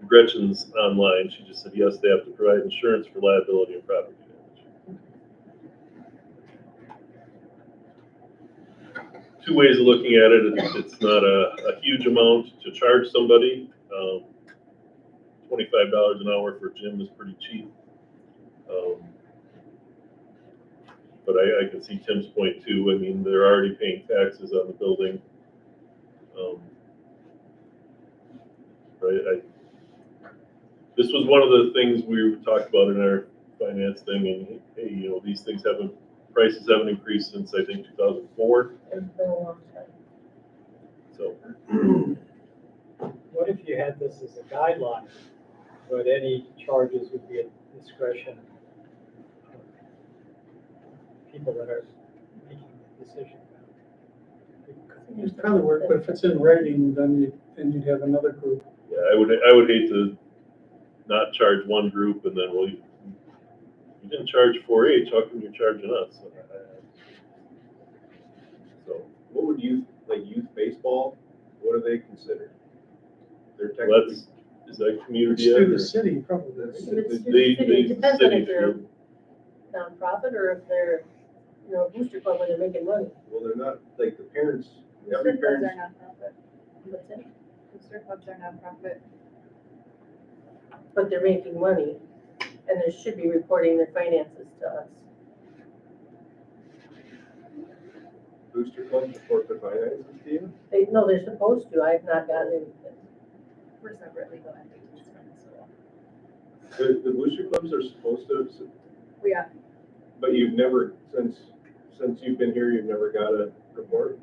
Gretchen's online, she just said, yes, they have to provide insurance for liability and property damage. Two ways of looking at it. It's not a huge amount to charge somebody. $25 an hour for gym is pretty cheap. But I can see Tim's point too. I mean, they're already paying taxes on the building. Right, this was one of the things we talked about in our finance thing, and hey, you know, these things prices haven't increased since I think 2004. It's been a long time. So What if you had this as a guideline, but any charges would be at discretion of people that are making the decision about It's probably work, but if it's in writing, then you'd have another group. yeah, I would hate to not charge one group and then, well, you didn't charge 4-H, how come you're charging us? So What would youth baseball, what do they consider? They're well, technically, is that community It's ed? through or- the city, probably. If it's through the They- city, they- it depends on city if they're field. nonprofit or if they're, you know, a booster club where they're making money. well, they're not, like the parents, Booster every clubs parent, are nonprofit. That's it. Booster clubs are nonprofit. But they're making money and they should be reporting their finances to us. booster clubs support their finances, Steve? No, they're supposed to. I've not gotten anything. We're separate legal entities from the school. The booster clubs are supposed to, We are, but you've never, since you've been here, you've never got a report?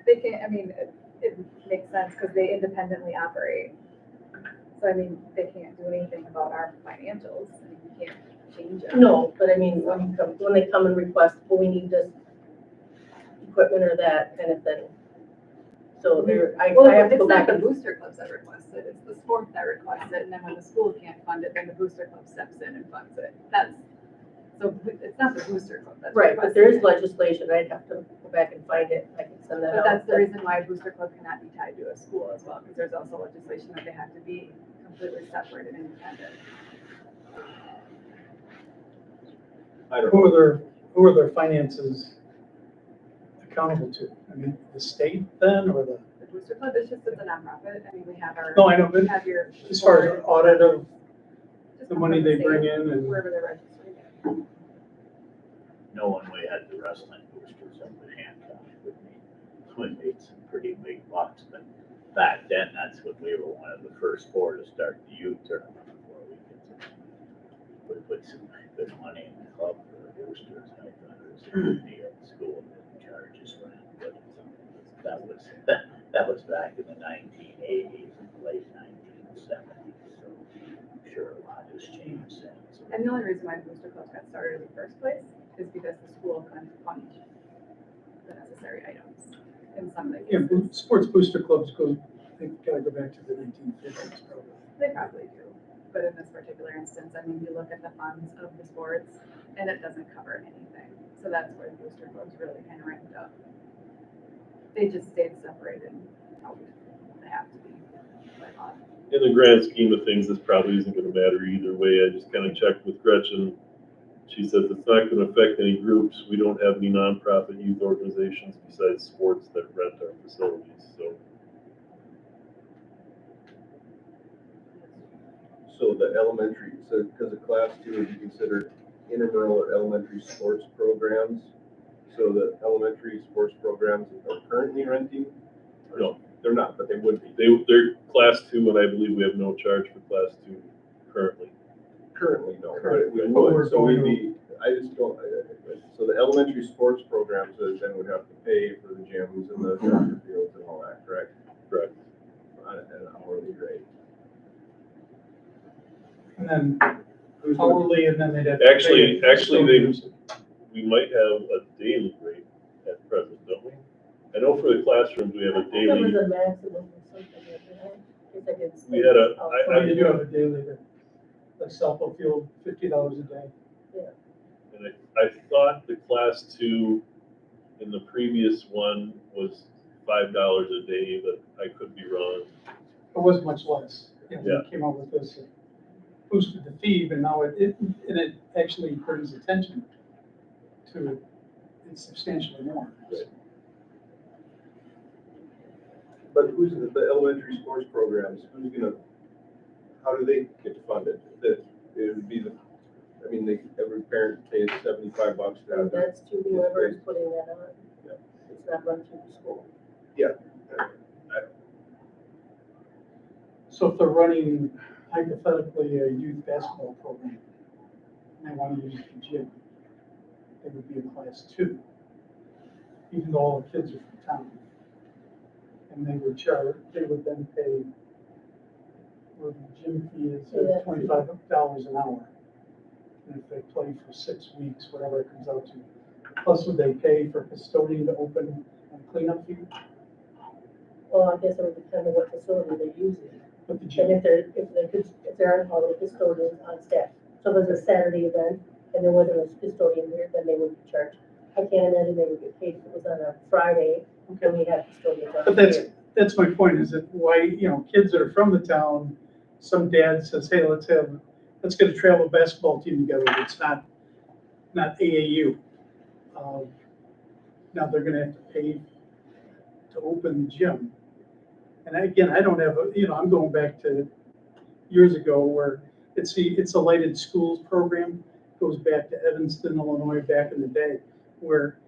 they can't, I mean, it makes sense because they independently operate. So I mean, they can't do anything about our financials. I mean, we can't change them. No, but I mean, when they come and request, well, we need this equipment or that kind of thing. So there, I Well, have to go it's not back the and, booster clubs that request it, it's the sport that requests it, and then when the school can't fund it, then the booster club steps in and funds it. So it's not the booster club that's right, but there is requesting it. legislation. I'd have to go back and find it. I can send that But out. that's the reason why a booster club cannot be tied to a school as well, because there's also legislation that they have to be completely separate and independent. I don't Who know. are their finances accountable to? I mean, the state then, or the, The booster club is just, it's a nonprofit, I mean, we have our, no, I know, but we have your. as far as board, audit of just the come money from they state, bring in and. Wherever they're registered. Knowing we had the wrestling boosters up in Hancock with me, we made some pretty big bucks, but back then, that's when we were one of the first four to start the youth tournament before we put some good money in the club for the boosters. I thought it was a good deal. The school didn't charge us for it, but that was back in the 1980s and late 1970s, so I'm sure a lot has changed since. And the only reason why the booster clubs got started in the first place is because the school couldn't fund the necessary items in some of the Yeah, cases. sports booster clubs they gotta go back to the 1950s probably. They probably do, but in this particular instance, I mean, you look at the funds of the sports and it doesn't cover anything. So that's where the booster clubs really kind of ramped up. They just stayed separated and how they have to be by law. in the grand scheme of things, this probably isn't gonna matter either way. I just kind of checked with Gretchen. She says it's not gonna affect any groups. We don't have any nonprofit youth organizations besides sports that rent our facilities, so. So the elementary, so because of class 2 would be considered intramural or elementary sports programs. So the elementary sports programs that are currently renting? Or No. They're not, but they would be. They're class 2, and I believe we have no charge for class 2 currently. Currently, no, but Correct. we But we're would, so we'd going be, I just don't, so the elementary sports programs then would have to pay for the gyms and the soccer fields and all that, correct? Correct. On an hourly rate. And then Who's gonna- hourly, and then they'd have. Actually, to pay they- We might have a daily rate at present, don't we? I know for the classrooms, we have a There was daily, a maximum or something like that. We had a- Well, you do have a daily, like Southfield Field, $50 a day. and I thought the class 2 in the previous one was $5 a day, but I could be wrong. It was much less. You know, Yeah. we came up with this, boosted the fee, but now it actually brings attention to it. It's substantially more. Right. But who's, the elementary sports programs, who's gonna, how do they get funded? That, it would be the, I mean, they, every parent pays $75 to have their. That's to whoever is putting that on. Yeah. It's not run through the school. So if they're running hypothetically a youth basketball program, and they want to use the gym, they would be in class 2, even though all the kids are from town. And they would then pay, where the gym fee is Yeah. $25 an hour. And if they play for 6 weeks, whatever it comes out to, plus would they pay for custodian to open and cleanup fee? Well, I guess it would depend on what facility they're using. But the And gym, if they're on holiday, custodians on staff. So if it was a Saturday event and there wasn't a custodian here, then they would be charged. I can't imagine they would get paid if it was on a Friday and we had custodians on. but here. that's my point, is that why, you know, kids that are from the town, some dad says, hey, let's get a travel basketball team together, it's not AAU. Now they're gonna have to pay to open the gym. And again, I don't have, I'm going back to years ago where it's a lighted schools program, goes back to Evanston, Illinois, back in the day, where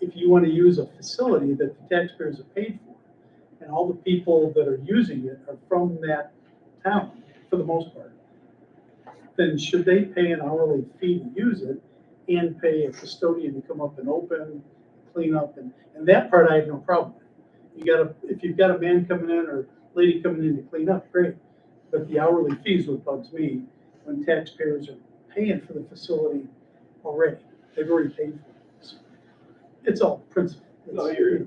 if you want to use a facility that the taxpayers have paid for, and all the people that are using it are from that town, for the most part, then should they pay an hourly fee to use it and pay a custodian to come up and open, clean up, and that part I have no problem with. If you've got a man coming in or lady coming in to clean up, great. But the hourly fees what bugs me when taxpayers are paying for the facility already. They've already paid for it. So it's all principle. No, you're,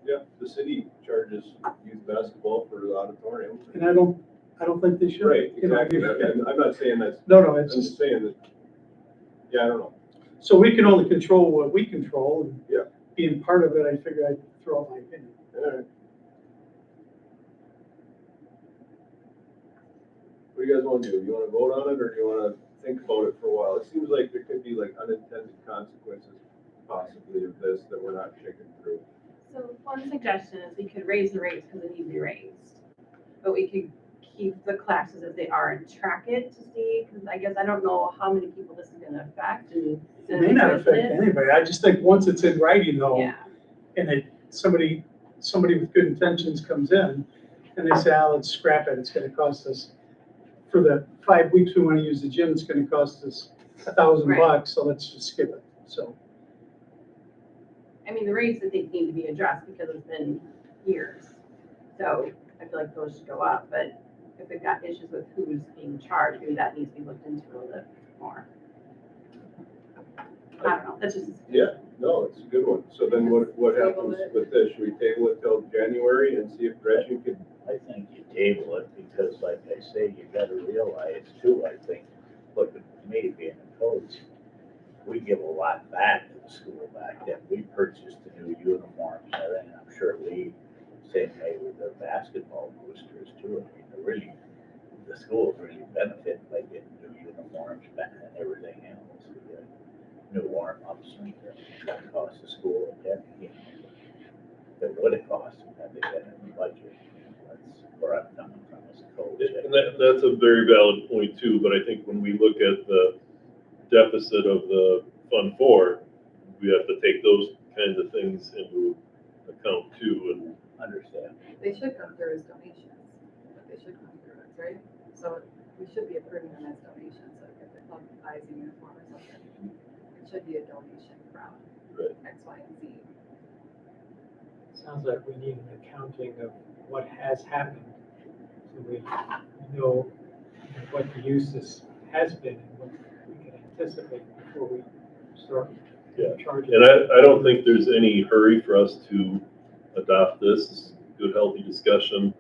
yeah, the city charges youth basketball for the auditorium. And I don't think they should. Right, You know, exactly. I'm not saying that's, No, I'm it's just just, saying that, yeah, I don't know. so we can only control what we control. And Yeah. being part of it, I figure I'd throw out my opinion. All right. What do you guys want to do? You want to vote on it, or do you want to think about it for a while? It seems like there could be like unintended consequences possibly of this that we're not checking through. So one suggestion is we could raise the rates because they need to be raised. But we could keep the classes as they are and track it to see, because I guess I don't know how many people this is gonna affect. It may not affect anybody. I just think once it's in writing though, Yeah, and somebody with good intentions comes in and they say, let's scrap it. It's gonna cost us, for the 5 weeks we want to use the gym, it's gonna cost us $1,000 Right. so let's just skip it. So, I mean, the rates I think need to be addressed because it's been years. So I feel like those should go up, but if we've got issues with who's being charged, maybe that needs to be looked into a little bit more. I don't know, that's just. Yeah, no, it's a good one. So then what happens with this? Should we table it till January and see if Gretchen can? I think you table it because like I say, you gotta realize too, I think, look at me being a coach, we give a lot back to the school back then. We purchased the new uniforms and everything. I'm sure Lee, same way with their basketball boosters too. I mean, the schools really benefit by getting new uniforms back and everything else. We get new warm-ups and that costs the school a penny. That would have cost them had they been in the budget. That's where I'm coming from as a coach. And that's a very valid point too, but I think when we look at the deficit of the Fund 4, we have to take those kinds of things into account too, and Understand. They should come through as donations, but they should come through as, right? So we should be approving them as donations, so if the club buys a uniform or something, it should be a donation from Right. X, Y, and Z. Sounds like we need an accounting of what has happened, so we know what the uses has been and what we can anticipate before we start Yeah. charging. And I don't think there's any hurry for us to adopt this. This is good, healthy discussion.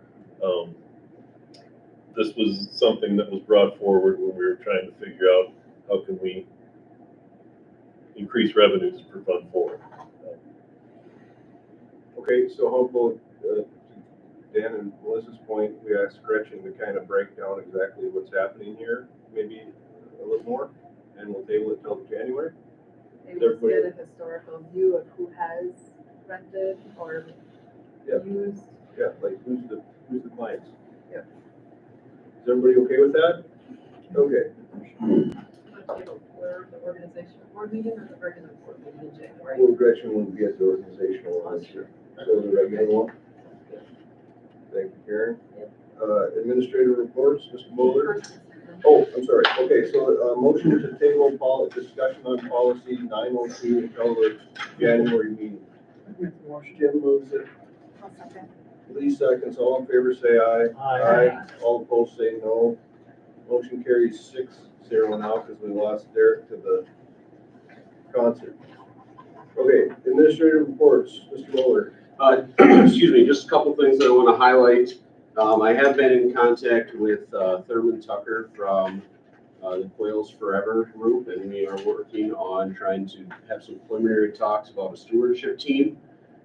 This was something that was brought forward when we were trying to figure out how can we increase revenues for Fund 4. Okay, so how about, Dan and Melissa's point, we asked Gretchen to kind of break down exactly what's happening here, maybe a little more, and we'll table it till January. Maybe They're just get a historical view of who has rented or Yeah. used Yeah, like who's the clients? Yeah. Is everybody okay with that? Okay. Where the organizational board meeting or the regular board meeting in January? Well, Gretchen will be at the organizational one this year. So the regular one? Thank you, Karen. Administrative reports, Mr. Mulder? Oh, I'm sorry. Okay, so motion to table discussion on policy 902 until the January meeting. Jim moves it. I'll second. Lee seconds. All in favor say aye. Aye. All opposed say no. Motion carries 6-0 now because we lost Derek to the concert. Okay, administrative reports, Mr. Mueller. Excuse me, just a couple things that I want to highlight. I have been in contact with Thurman Tucker from the Quails Forever group, and we are working on trying to have some preliminary talks about a stewardship team,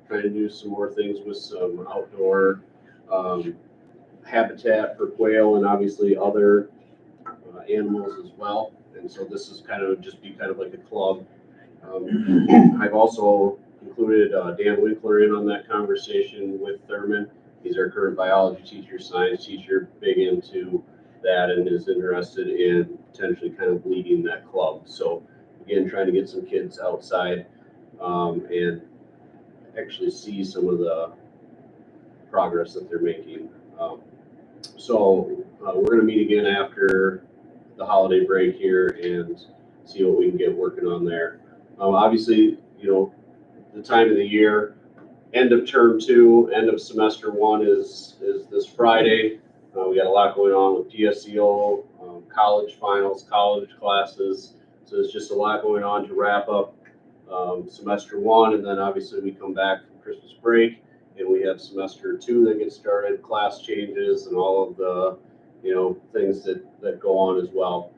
trying to do some more things with some outdoor habitat for quail and obviously other animals as well. And so this is kind of just be kind of like a club. I've also included Dan Winkler in on that conversation with Thurman. He's our current biology teacher, science teacher, big into that and is interested in potentially kind of leading that club. So again, trying to get some kids outside and actually see some of the progress that they're making. So we're going to meet again after the holiday break here and see what we can get working on there. Obviously, you know, the time of the year, end of term 2, end of semester 1 is this Friday. We got a lot going on with PSEO, college finals, college classes. So there's just a lot going on to wrap up semester 1, and then obviously we come back from Christmas break and we have semester 2 that gets started, class changes and all of the, you know, things that go on as well.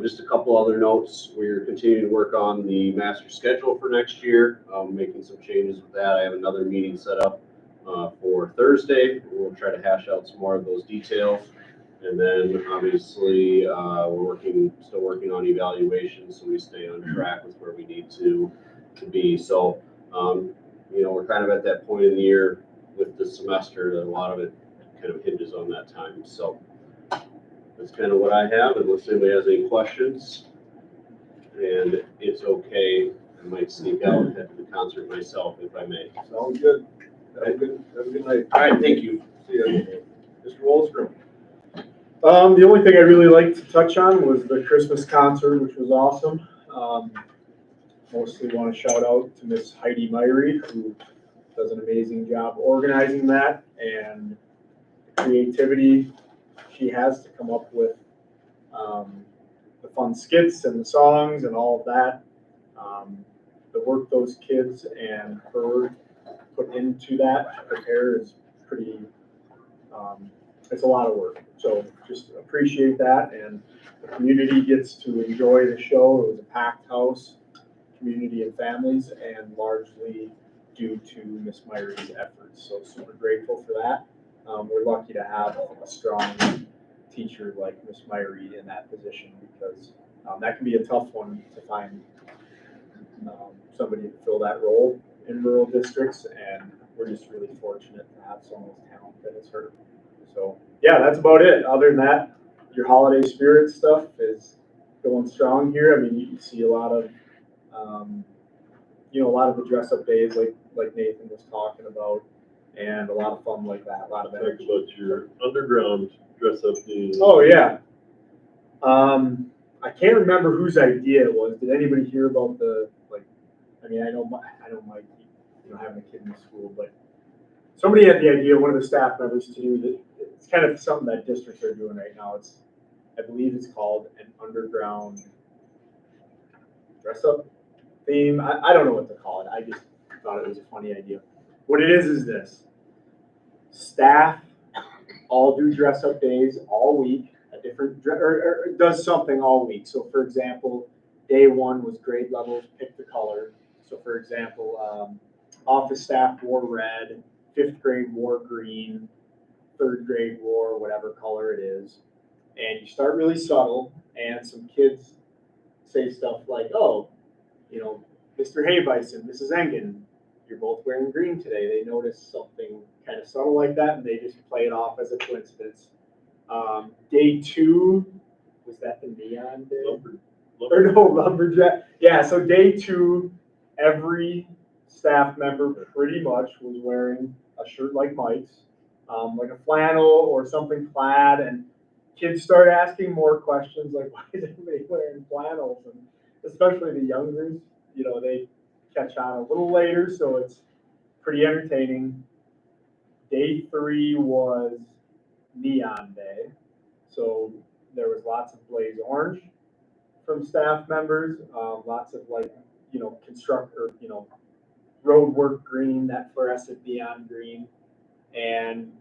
Just a couple other notes. We're continuing to work on the master schedule for next year, making some changes with that. I have another meeting set up for Thursday. We'll try to hash out some more of those details. And then obviously we're still working on evaluations, so we stay on track with where we need to be. So, you know, we're kind of at that point in the year with the semester that a lot of it kind of hinges on that time. So that's kind of what I have, unless anybody has any questions. And it's okay, I might sneak out and head to the concert myself if I may. Sounds good. Have a good night. All right, thank you. See you. Mr. Wallstrom. The only thing I really liked to touch on was the Christmas concert, which was awesome. Mostly want to shout out to Miss Heidi Myrie, who does an amazing job organizing that, and the creativity she has to come up with the fun skits and the songs and all of that. The work those kids and her put into that to prepare is pretty, it's a lot of work. So just appreciate that, and the community gets to enjoy the show. It was a packed house, community and families, and largely due to Miss Myrie's efforts. So super grateful for that. We're lucky to have a strong teacher like Miss Myrie in that position, because that can be a tough one to find somebody to fill that role in rural districts, and we're just really fortunate to have someone as talented as her. So yeah, that's about it. Other than that, your holiday spirit stuff is going strong here. I mean, you can see a lot of you know, a lot of the dress up days like Nathan was talking about, and a lot of fun like that, a lot of energy. Talk about your underground dress up days. Oh yeah. I can't remember whose idea it was. Did anybody hear about the, like, I mean, I know Mike, you know, having a kid in school, but somebody had the idea, one of the staff members, to do that. It's kind of something that districts are doing right now. I believe it's called an underground dress up theme. I don't know what to call it. I just thought it was a funny idea. What it is this. Staff all do dress up days all week, a different, or does something all week. So for example, day 1 was grade levels, pick the color. So for example, office staff wore red, 5th grade wore green, 3rd grade wore whatever color it is. And you start really subtle, and some kids say stuff like, oh, you know, Mr. Haybison, Mrs. Engen, you're both wearing green today. They notice something kind of subtle like that, and they just play it off as a coincidence. Day 2, was that the neon day? Or no, lumberjack. Yeah, so day 2, every staff member pretty much was wearing a shirt like Mike's, like a flannel or something plaid, and kids start asking more questions like, why is everybody wearing flannels? And especially the youngers, they catch on a little later, so it's pretty entertaining. Day 3 was neon day, so there was lots of blaze orange from staff members, lots of road work green, that fluorescent neon green. And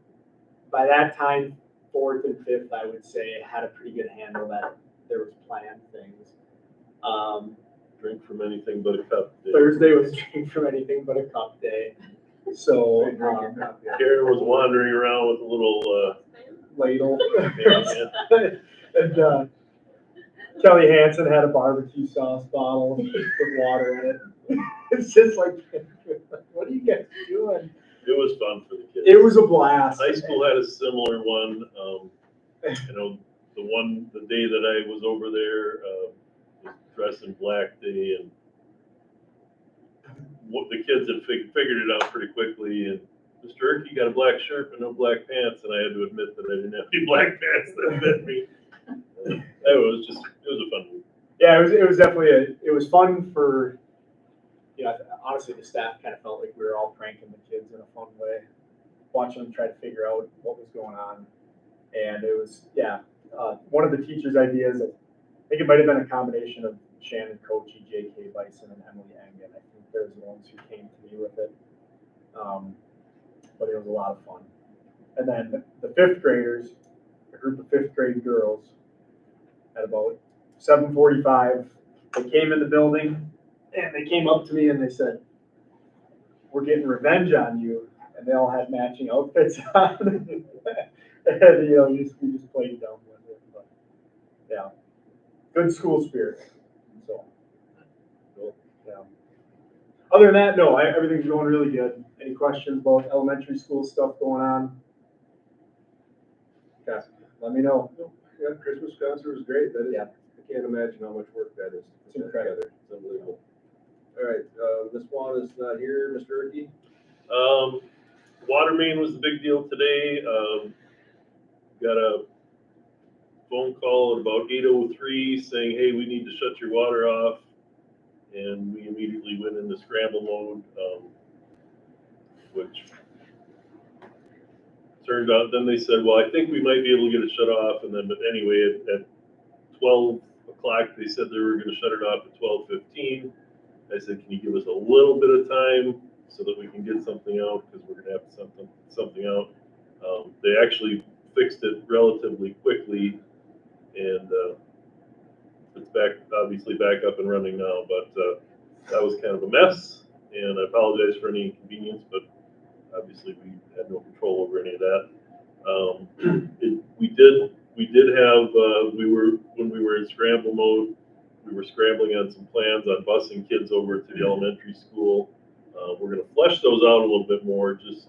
by that time, 4th and 5th, I would say, had a pretty good handle that there was planned things. Drink from anything but a cup. Day. Thursday was drink from anything but a cup day. So Karen was wandering around with a little ladle. yeah. And Kelly Hansen had a barbecue sauce bottle with water in it. It's just like, what are you guys doing? It was fun for the kids. It was a blast. High school had a similar one. The day that I was over there, was dress in black day, and what the kids had figured it out pretty quickly. And Mr. Erkey got a black shirt but no black pants, and I had to admit that I didn't have any black pants that fit me. It was a fun week. Yeah, it was definitely it was fun for, honestly, the staff kind of felt like we were all pranking the kids in a fun way, watching them try to figure out what was going on. And it was, one of the teachers' ideas, I think it might have been a combination of Shannon Kochi, J.K. Bison, and Emily Engen. I think they're the ones who came to me with it. But it was a lot of fun. And then the 5th graders, a group of 5th grade girls, at about 7:45, they came in the building, and they came up to me and they said, "We're getting revenge on you." And they all had matching outfits on. And, we just played dumb with it. But yeah, good school spirit. So, yeah. Other than that, no, everything's going really good. Any questions about elementary school stuff going on? Okay, let me know. Yeah, Christmas concert was great. I can't imagine how much work that is. It's incredible. It's unbelievable. All right, Ms. Swan is not here. Mr. Erkey? Water main was the big deal today. Got a phone call at about 8:03 saying, hey, we need to shut your water off. And we immediately went into scramble mode, which turned out, then they said, well, I think we might be able to get it shut off. And then, but anyway, at 12 o'clock, they said they were going to shut it off at 12:15. I said, can you give us a little bit of time so that we can get something out, because we're going to have something out. They actually fixed it relatively quickly, and it's obviously back up and running now, but that was kind of a mess, and I apologize for any inconvenience, but obviously we had no control over any of that. We did have, when we were in scramble mode, we were scrambling on some plans on busing kids over to the elementary school. We're going to flesh those out a little bit more, just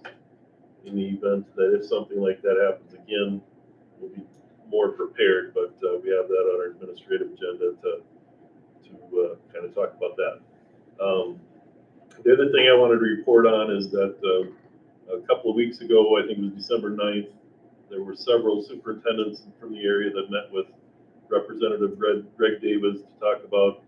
in the event that if something like that happens again, we'll be more prepared. But we have that on our administrative agenda to kind of talk about that. The other thing I wanted to report on is that a couple of weeks ago, I think it was December 9th, there were several superintendents from the area that met with Representative Greg Davis to talk about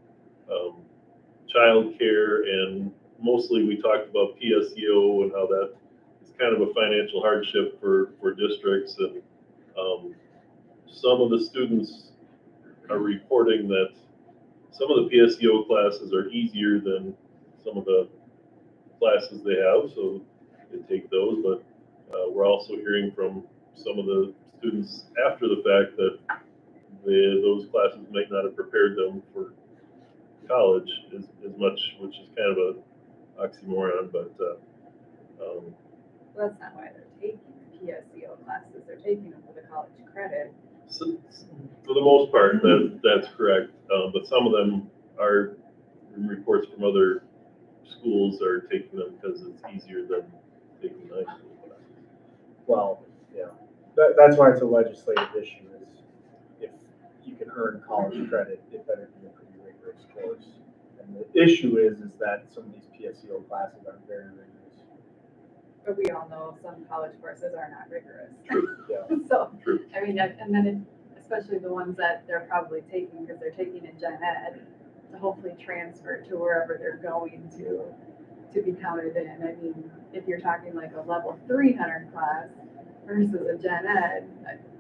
child care, and mostly we talked about PSEO and how that is kind of a financial hardship for districts. And some of the students are reporting that some of the PSEO classes are easier than some of the classes they have, so they take those. But we're also hearing from some of the students after the fact that those classes might not have prepared them for college as much, which is kind of a oxymoron, but Well, that's not why they're taking the PSEO classes. They're taking them for the college credit. so, for the most part, that's correct. But some of them are reports from other schools are taking them because it's easier than taking the high school classes. Well, yeah, that's why it's a legislative issue, is if you can earn college credit, it better be a pretty rigorous course. And the issue is that some of these PSEO classes are very rigorous. But we all know some college courses are not rigorous. Yeah. So, True. I mean, and then especially the ones that they're probably taking, because they're taking in gen ed, to hopefully transfer to wherever they're going to be counted in. I mean, if you're talking like a level 300 class versus a gen ed,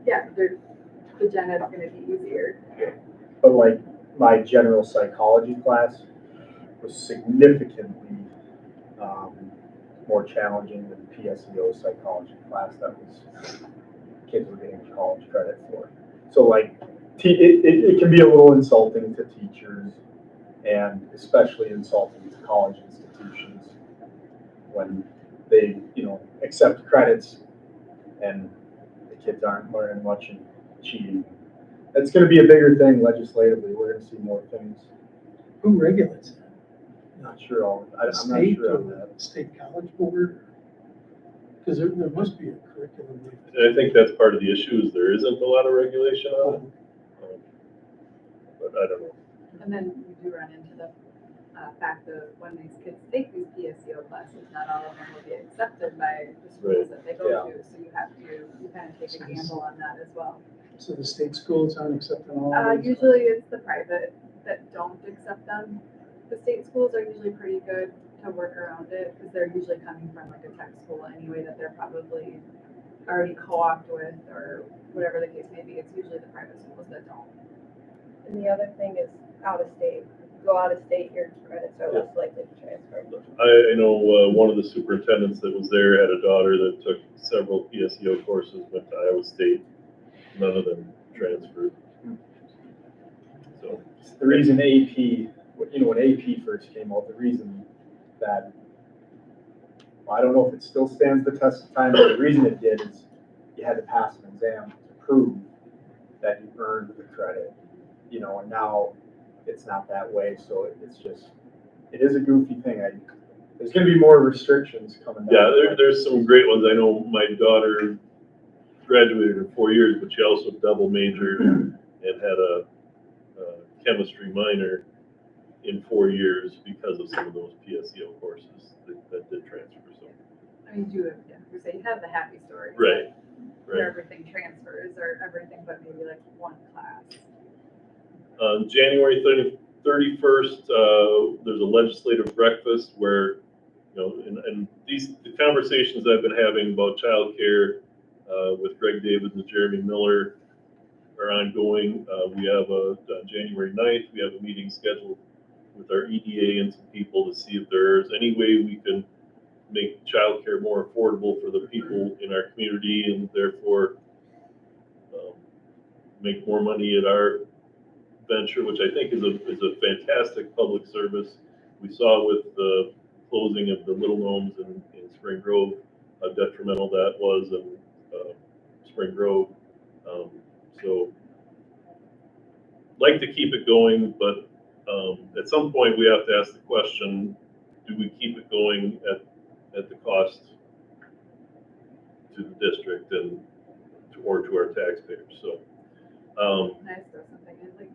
yeah, the gen ed's gonna be easier. But like my general psychology class was significantly more challenging than PSEO psychology class that was kids were getting college credit for. So like it can be a little insulting to teachers and especially insulting to college institutions when they, accept credits and the kids aren't learning much and cheating. That's going to be a bigger thing legislatively. We're going to see more things. Who regulates that? Not sure I'm not State sure on or that. state college board? Because there must be a curriculum. And I think that's part of the issue is there isn't a lot of regulation on it. But I don't know. And then you do run into the fact of when these kids take these PSEO classes, not all of them will be accepted by the schools that they go Yeah. to. So you kind of take a gamble on that as well. So the state schools aren't accepting all of these? Usually it's the private that don't accept them. The state schools are usually pretty good to work around it because they're usually coming from like a tech school anyway that they're probably already co-opted with or whatever the case may be. It's usually the private schools that don't. And the other thing is out of state. Go out of state, your credits are less likely to transfer. I know one of the superintendents that was there had a daughter that took several PSEO courses, went to Iowa State. None of them transferred. So The reason AP, when AP first came out, the reason that, I don't know if it still stands the test of time, but the reason it did is you had to pass an exam to prove that you earned the credit, and now it's not that way. So it is a goofy thing. There's going to be more restrictions coming down. yeah, there's some great ones. I know my daughter graduated in 4 years, but she also double majored and had a chemistry minor in 4 years because of some of those PSEO courses that did transfer. So, I mean, you have the happy stories. right. Where everything transfers or everything but maybe like one class. January 31st, there's a legislative breakfast where, and the conversations I've been having about childcare with Greg David and Jeremy Miller are ongoing. We have on January 9th, we have a meeting scheduled with our EDA and some people to see if there's any way we can make childcare more affordable for the people in our community and therefore make more money at our venture, which I think is a fantastic public service. We saw with the closing of the Little Gnomes in Spring Grove how detrimental that was in Spring Grove. So like to keep it going, but at some point we have to ask the question, do we keep it going at the cost to the district or to our taxpayers? So Can I throw something in? Like,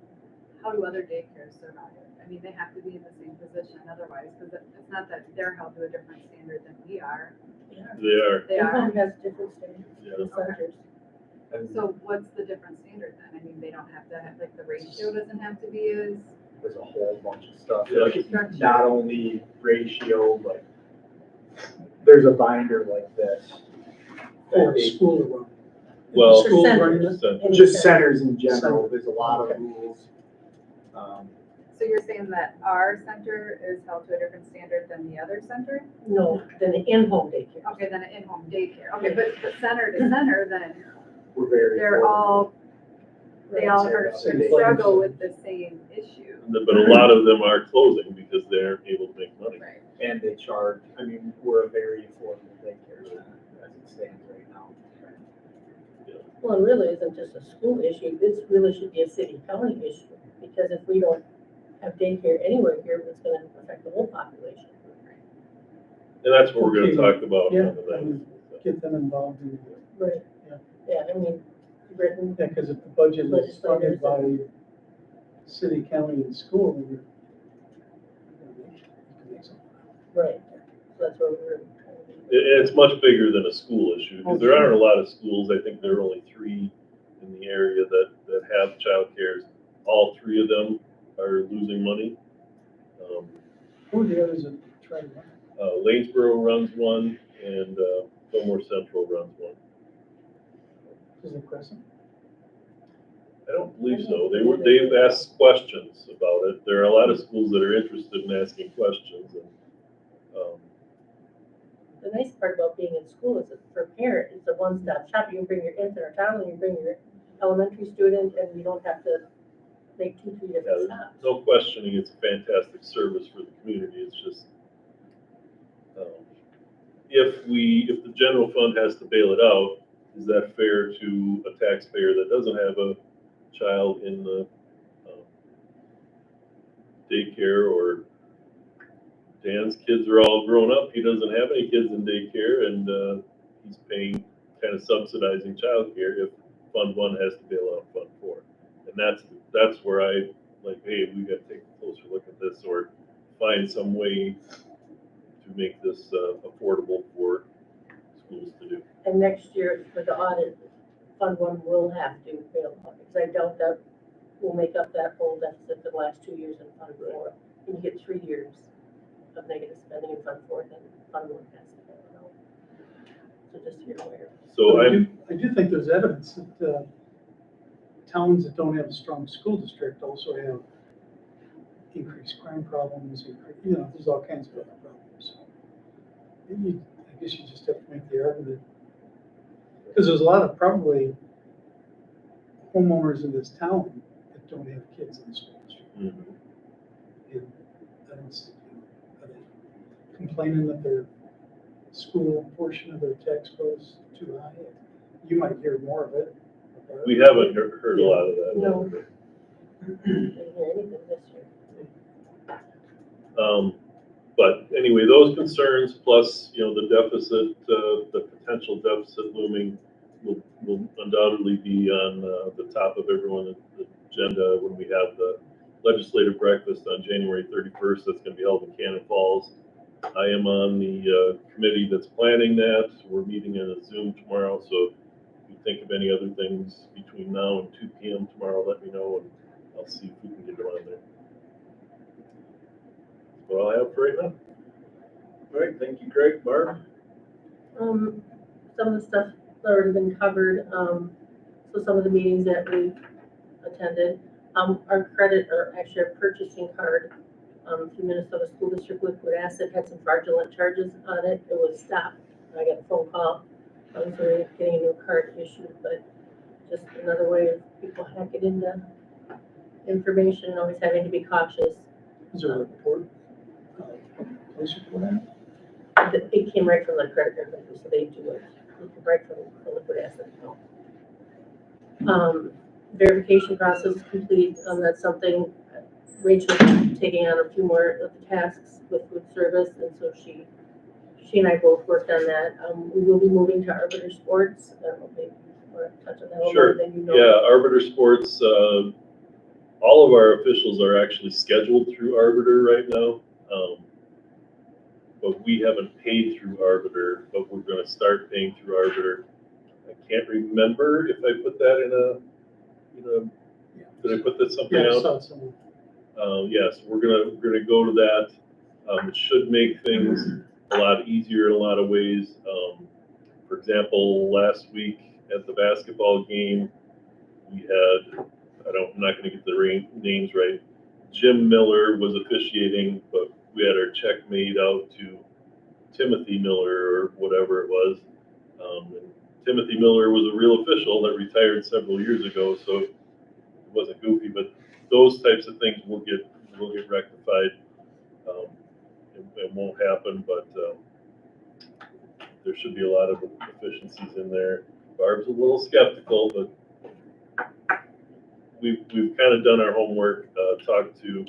how do other daycares survive? I mean, they have to be in the same position otherwise, because it's not that they're held to a different standard than we are. they are. They are. Everyone has different standards. Yeah. Centers. So what's the different standard then? I mean, they don't have to have, like, the ratio doesn't have to be as There's a whole bunch of stuff. Yeah. Like, structured. not only ratio, but there's a binder like this. Or school run? Well, School Center. running it? so- Just centers in general, there's a lot of rules. So you're saying that our center is held to a different standard than the other center? No, then the in-home daycare. Okay, then an in-home daycare. Okay, but center to center, then We're very. they're all, they all are Same struggle with the same issue. but a lot of them are closing because they aren't able to make money. Right. And they charge, we're a very affordable daycare center as it stands right now. Well, it really isn't just a school issue, this really should be a city-county issue, because if we don't have daycare anywhere here, it's gonna affect the whole population. And that's what we're gonna Okay. talk about. Yeah, on the night. get them involved in it. Right. Yeah. Yeah, I mean, written, Yeah, because if the budget is funded Legislators by city, county, and school, then you can make something. right, so that's where we were trying to be. It's much bigger than a school issue, because there aren't a lot of schools, I think there are only 3 in the area that have childcares. All 3 of them are losing money. Who are the others that try to run it? Lanesboro runs one, and Fillmore Central runs one. Is it Crescent? I don't believe so. They've asked questions about it. There are a lot of schools that are interested in asking questions, and The nice part about being in school is that for parents, it's a one-stop shop. You can bring your infant or child, and you bring your elementary student, and you don't have to make 2-3 yeah, different stops. no questioning, it's a fantastic service for the community. It's just, if the general fund has to bail it out, is that fair to a taxpayer that doesn't have a child in the daycare? Or Dan's kids are all grown up, he doesn't have any kids in daycare, and he's paying, kind of subsidizing childcare if Fund 1 has to bail out Fund 4. And that's where I, like, hey, we gotta take a closer look at this, or find some way to make this affordable for schools to do. And next year, for the audit, Fund 1 will have to bail out, because I doubt that will make up that whole deficit for the last 2 years in Fund 4. And you get 3 years of negative spending in Fund 4, then Fund 1 has to bail it out. So just so you're aware. So But I do think there's evidence that towns that don't have a strong school district also have increased crime problems, there's all kinds of other problems. I guess you just have to make the argument, because there's a lot of probably homeowners in this town that don't have kids in the school district. And I don't see, are they complaining that their school portion of their tax bill is too high? You might hear more of it. we haven't heard a lot of that. No. Didn't hear anything this year. But anyway, those concerns plus, the deficit, the potential deficit looming will undoubtedly be on the top of everyone's agenda when we have the legislative breakfast on January 31st. That's going to be held in Cannon Falls. I am on the committee that's planning that. We're meeting in a Zoom tomorrow, so if you think of any other things between now and 2 p.m. tomorrow, let me know, and I'll see if we can get around there. That's what I have for right now. All right, thank you, Craig. Barb? Some of the stuff that's already been covered, so some of the meetings that we attended, our credit, or actually our purchasing card, through Minnesota School District Liquid Asset had some fraudulent charges on it. It was stopped. I got a phone call. So we're getting a new card issued, but just another way of people hacking into information and always having to be cautious. Is there a report? Police report on it? It came right from the credit card company, so they do it right from the liquid asset account. Verification process is complete. That's something Rachel's taking on a few more of the tasks with food service, and so she and I both worked on that. We will be moving to Arbiter Sports. I don't know if maybe you want to touch on that a little Sure. more than you know. Yeah, Arbiter Sports, all of our officials are actually scheduled through Arbiter right now. But we haven't paid through Arbiter, but we're going to start paying through Arbiter. I can't remember if I put that did I put that something Yeah, I out? saw it somewhere. Yes, we're gonna go to that. It should make things a lot easier in a lot of ways. For example, last week at the basketball game, we had, I'm not gonna get the names right. Jim Miller was officiating, but we had our check made out to Timothy Miller or whatever it was. And Timothy Miller was a real official that retired several years ago, so it wasn't goofy, but those types of things will get rectified. It won't happen, but there should be a lot of efficiencies in there. Barb's a little skeptical, but we've kind of done our homework, talked to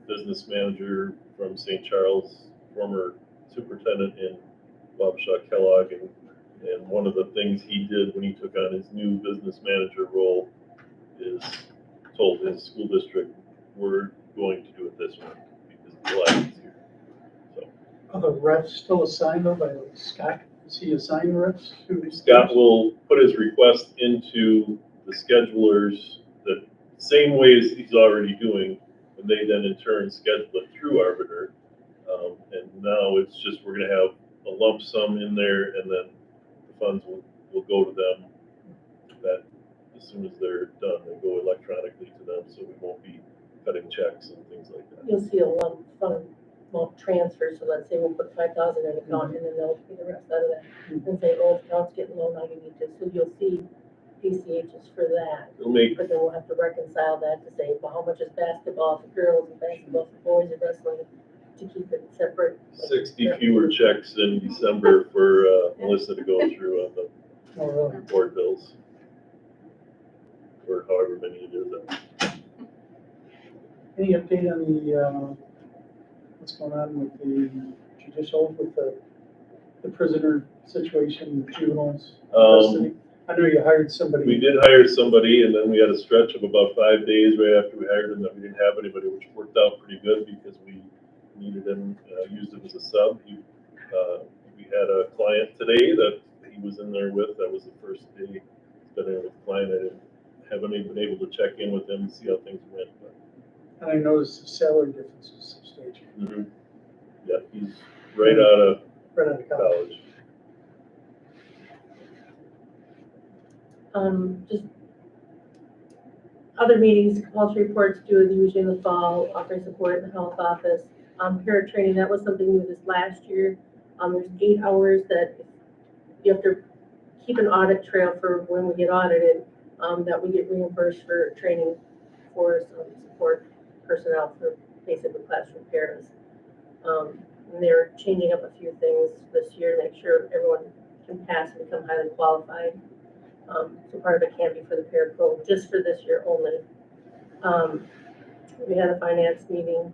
business manager from St. Charles, former superintendent in Bob Shaw Kellogg, and one of the things he did when he took on his new business manager role is told his school district, we're going to do it this way because it's a lot easier. So Are the refs still assigned though by Scott? Is he assigned refs to? Scott will put his request into the schedulers the same way as he's already doing, and they then in turn schedule it through Arbiter. And now it's just, we're gonna have a lump sum in there, and then the funds will go to them. That as soon as they're done, they go electronically to them, so we won't be cutting checks and things like that. You'll see a lump sum, well, transfer, so let's say we'll put 5,000 in account, and then they'll pay the rest out of that, and say, oh, the account's getting low, now you need to, so you'll see PCHs for that. It'll make But then we'll have to reconcile that to say, well, how much is basketball for girls and basketball for boys and wrestling, to keep it separate. 60 fewer checks in December for Melissa to go through on the Oh, really? board bills. Or however many it is. Any update on the, what's going on with the judicial, with the prisoner situation, juveniles? custody? I know you hired somebody. We did hire somebody, and then we had a stretch of about 5 days right after we hired him that we didn't have anybody, which worked out pretty good because we needed him, used him as a sub. We had a client today that he was in there with. That was the first day he's been there with the client. Haven't even been able to check in with him and see how things went. But. And I noticed the salary differences substantial. Mm-hmm. Yeah, he's right out of college. Just other meetings, compulsory reports due usually in the fall, offering support in the health office. Para training, that was something new this last year. There's 8 hours that you have to keep an audit trail for when we get audited, that we get reimbursed for training for some support personnel for basically classroom paras. And they're changing up a few things this year to make sure everyone can pass and become highly qualified. So part of it can't be for the parapro, just for this year only. We had a finance meeting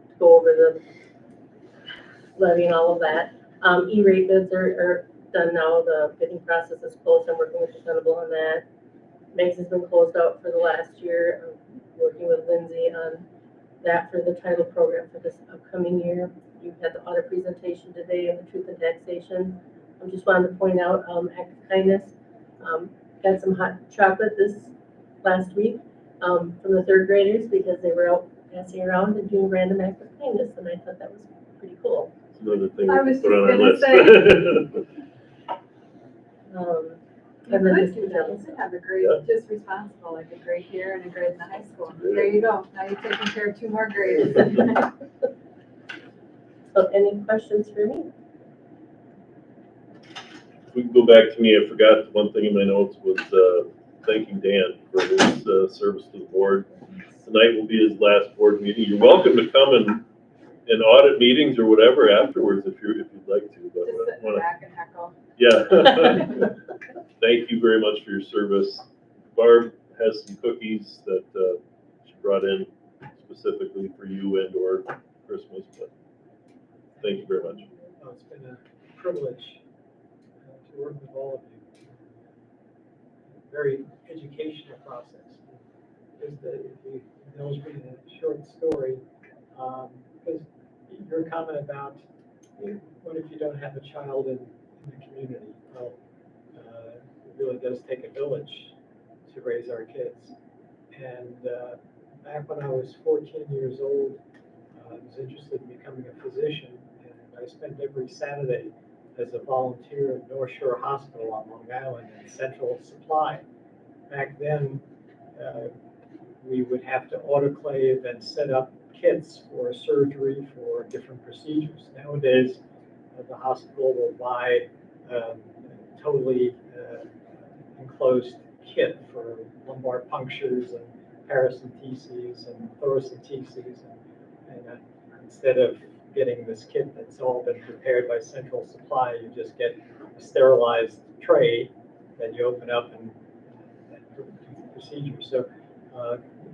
to go over the levy and all of that. E-rate bids are done now. The bidding process is closed. I'm working with Dependable on that. Megs has been closed out for the last year. I'm working with Lindsay on that for the title program for this upcoming year. You had the audit presentation today on the truth and taxation. I just wanted to point out act of kindness. Got some hot chocolate this last week from the 3rd graders because they were out passing around and doing random acts of kindness, and I thought that was pretty cool. Another thing I we was put on our just list. You And then could just do that. You should have a grade, Yeah. just responsible, like a grade here and a grade in the high school. There you go. Now you're taking care of 2 more grades. So any questions for me? We can go back to me. I forgot one thing in my notes was thanking Dan for his service to the board. Tonight will be his last board meeting. You're welcome to come and audit meetings or whatever afterwards if you'd like to. But Just sit in the back and heckle. yeah. Thank you very much for your service. Barb has some cookies that she brought in specifically for you and or Christmas. But thank you very much. Oh, it's been a privilege to work with all of you. Very educational process. Just if you indulge me in a short story, because your comment about what if you don't have a child in the community? Well, it really does take a village to raise our kids. And back when I was 14 years old, I was interested in becoming a physician, and I spent every Saturday as a volunteer at North Shore Hospital on Long Island and Central Supply. Back then, we would have to autoclave and set up kits for surgery for different procedures. Nowadays, the hospital will buy totally enclosed kit for lumbar punctures and paracenteses and thoracenteses, and instead of getting this kit that's all been prepared by Central Supply, you just get a sterilized tray that you open up and do the procedure. So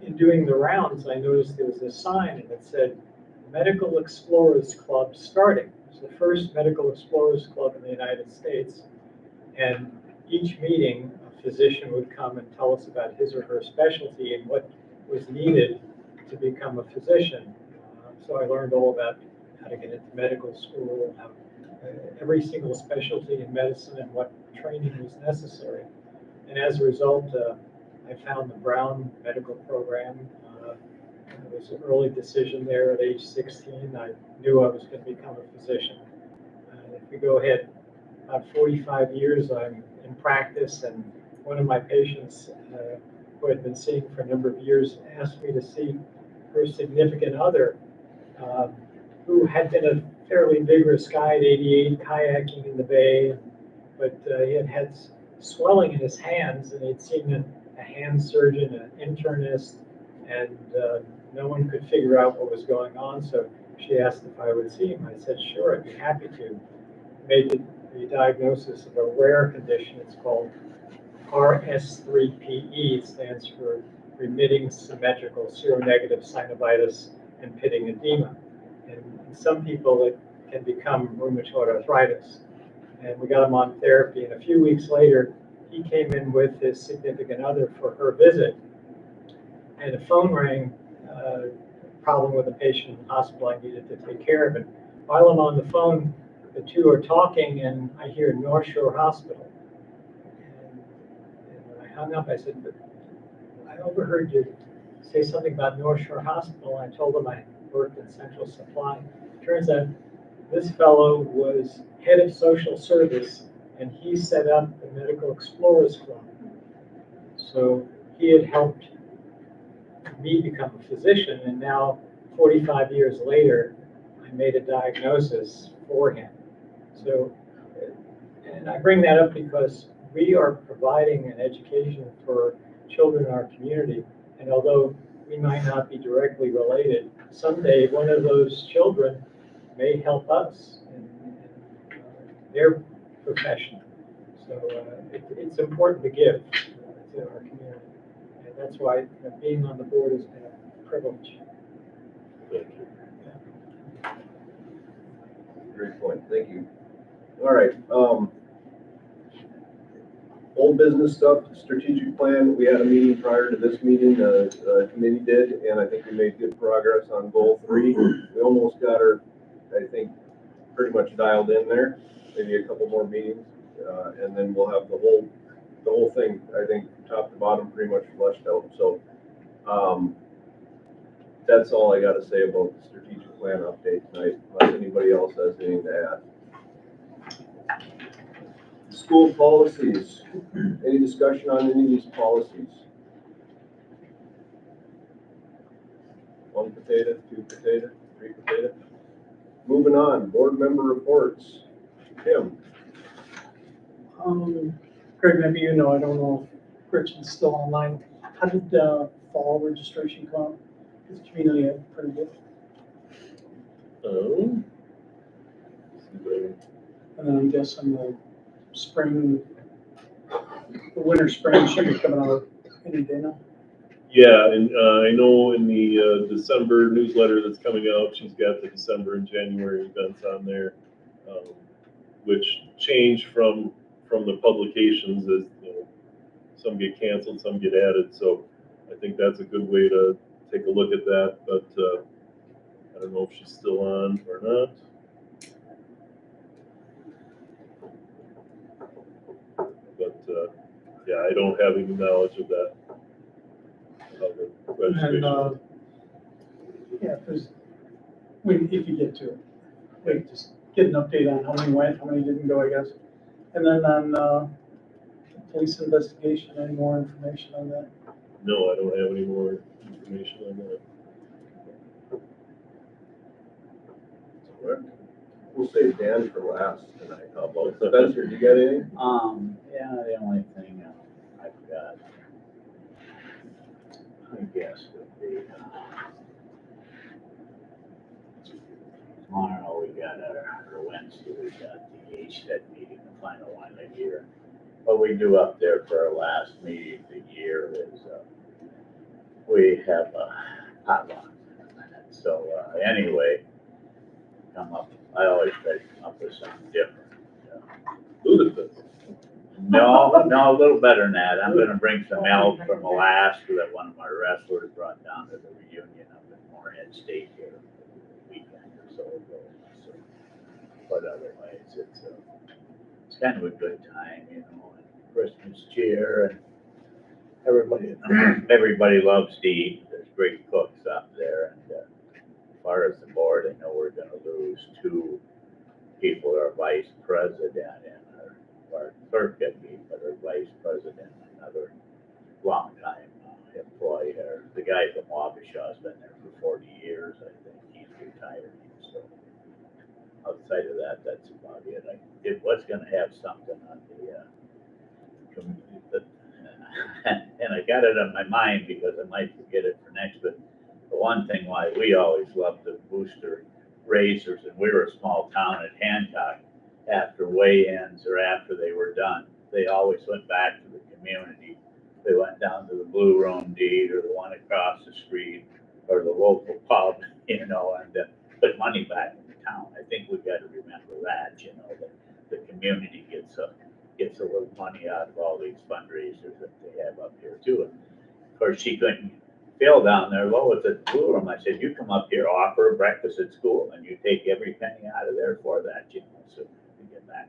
in doing the rounds, I noticed there was a sign and it said Medical Explorers Club starting. was the first Medical Explorers Club in the United States. And each meeting, a physician would come and tell us about his or her specialty and what was needed to become a physician. So I learned all about how to get into medical school, how, every single specialty in medicine and what training was necessary. And as a result, I found the Brown Medical Program. It was an early decision there at age 16. I knew I was going to become a physician. If we go ahead, about 45 years I'm in practice, and one of my patients who I'd been seeing for a number of years asked me to see her significant other, who had been a fairly vigorous guy at 88, kayaking in the bay, but he had had swelling in his hands, and he'd seen a hand surgeon, an internist, and no one could figure out what was going on. So she asked if I would see him. I said, sure, I'd be happy to. Made the diagnosis of a rare condition. It's called RS3PE. It stands for remitting symmetrical seronegative synovitis and pitting edema. And in some people, it can become rheumatoid arthritis. And we got him on therapy. And a few weeks later, he came in with his significant other for her visit. And the phone rang, problem with a patient in the hospital I needed to take care of. And while I'm on the phone, the two are talking, and I hear North Shore Hospital. And when I hung up, I said, but I overheard you say something about North Shore Hospital. And I told him I worked in Central Supply. Turns out this fellow was head of social service, and he set up the Medical Explorers Club. So he had helped me become a physician, and now 45 years later, I made a diagnosis for him. So, and I bring that up because we are providing an education for children in our community, and although we might not be directly related, someday one of those children may help us in their profession. So it's important to give to our community. And that's why being on the board has been a privilege. Thank you. Great point, thank you. All right, old business stuff, strategic plan. We had a meeting prior to this meeting, the committee did, and I think we made good progress on goal 3. We almost got her, I think, pretty much dialed in there. Maybe a couple more meetings, and then we'll have the whole thing, I think, top to bottom, pretty much fleshed out. So that's all I got to say about the strategic plan update tonight, unless anybody else has anything to add. School policies. Any discussion on any of these policies? 1 potato, 2 potato, 3 potato. Moving on, board member reports. Tim. Greg, maybe you know, I don't know if Rich is still online. How did fall registration come out? Is the community pretty good? And then I guess in the spring, the winter spring should be coming out any day now. Yeah, and I know in the December newsletter that's coming out, she's got the December and January events on there, which change from the publications as some get canceled, some get added. So I think that's a good way to take a look at that. But I don't know if she's still on or not. But yeah, I don't have any knowledge of that. And yeah, if you get to it, wait, just get an update on how many went, how many didn't go, I guess. And then on police investigation, any more information on that? No, I don't have any more information on that. We'll save Dan for last tonight. How about Spencer? Do you got anything? Yeah, the only thing I've got, I guess, would be tomorrow we got or Wednesday we got the HSED meeting, the final one of the year. What we do up there for our last meeting of the year is we have a potluck in a minute. So anyway, come up I always try to come up with something different. Ludicrous. No, a little better than that. I'm gonna bring some elk from Alaska that one of my wrestlers brought down to the reunion up in Moorhead State here a weekend or so ago. So, but otherwise, it's kind of a good time, you know, and Christmas cheer and everybody loves to eat. There's great cooks up there, and as far as the board, I know we're gonna lose 2 people, our vice president and our clerk deputy, but our vice president, another longtime employee, or the guy from Wabashaw's been there for 40 years, I think, he's retired, so. Outside of that, that's about it. It was gonna have something on and I got it on my mind because I might forget it for next, but the one thing why we always loved the booster racers, and we were a small town at Hancock, after weigh-ins or after they were done, they always went back to the community. They went down to the Blue Room Deed or the one across the street or the local pub, you know, and put money back in the town. I think we got to remember that, you know, that the community gets a little money out of all these fundraisers that they have up here too. And of course, she couldn't Phil down there, what was it, Blue Room? I said, you come up here, offer a breakfast at school, and you take every penny out of there for that, you know, so to get back.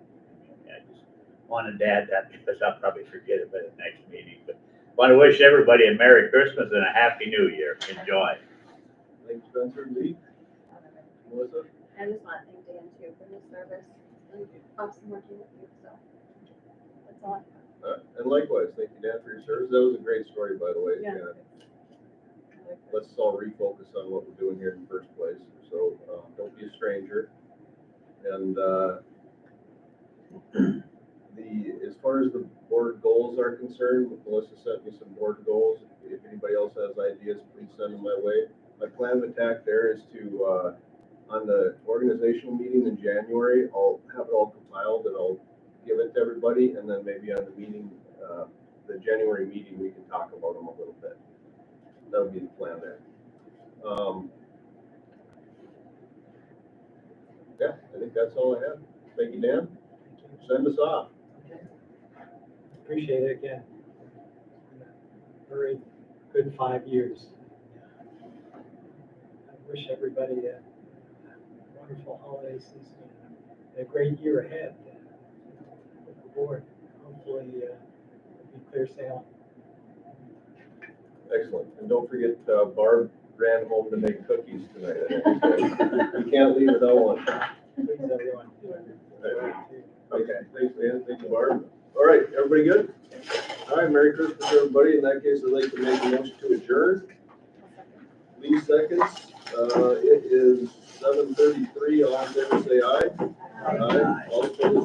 I just wanted to add that because I'll probably forget it by the next meeting, but want to wish everybody a Merry Christmas and a Happy New Year. Enjoy. Thanks, Spencer. Lee? Melissa? I just want to thank Dan too for his service and awesome working with you, so that's all. And likewise, thank you, Dan, for your service. That was a great story, by the way. Yeah. Let's all refocus on what we're doing here in the first place. So don't be a stranger. And as far as the board goals are concerned, Melissa sent me some board goals. If anybody else has ideas, please send them my way. My plan of attack there is to, on the organizational meeting in January, I'll have it all compiled and I'll give it to everybody. And then maybe on the meeting, the January meeting, we can talk about them a little bit. That would be the plan there. Yeah, I think that's all I have. Thank you, Dan. Send us off. Appreciate it again. Very good 5 years. I wish everybody a wonderful holiday season and a great year ahead with the board. Hopefully, it'll be clear sailing. Excellent. And don't forget, Barb ran home to make cookies tonight. You can't leave without one. Please, everyone. Okay, thanks, Dan. Thank you, Barb. All right, everybody good? All right, Merry Christmas, everybody. In that case, I'd like to make a motion to adjourn. Lee seconds. It is 7:33. All in favor, say aye. Aye. All opposed,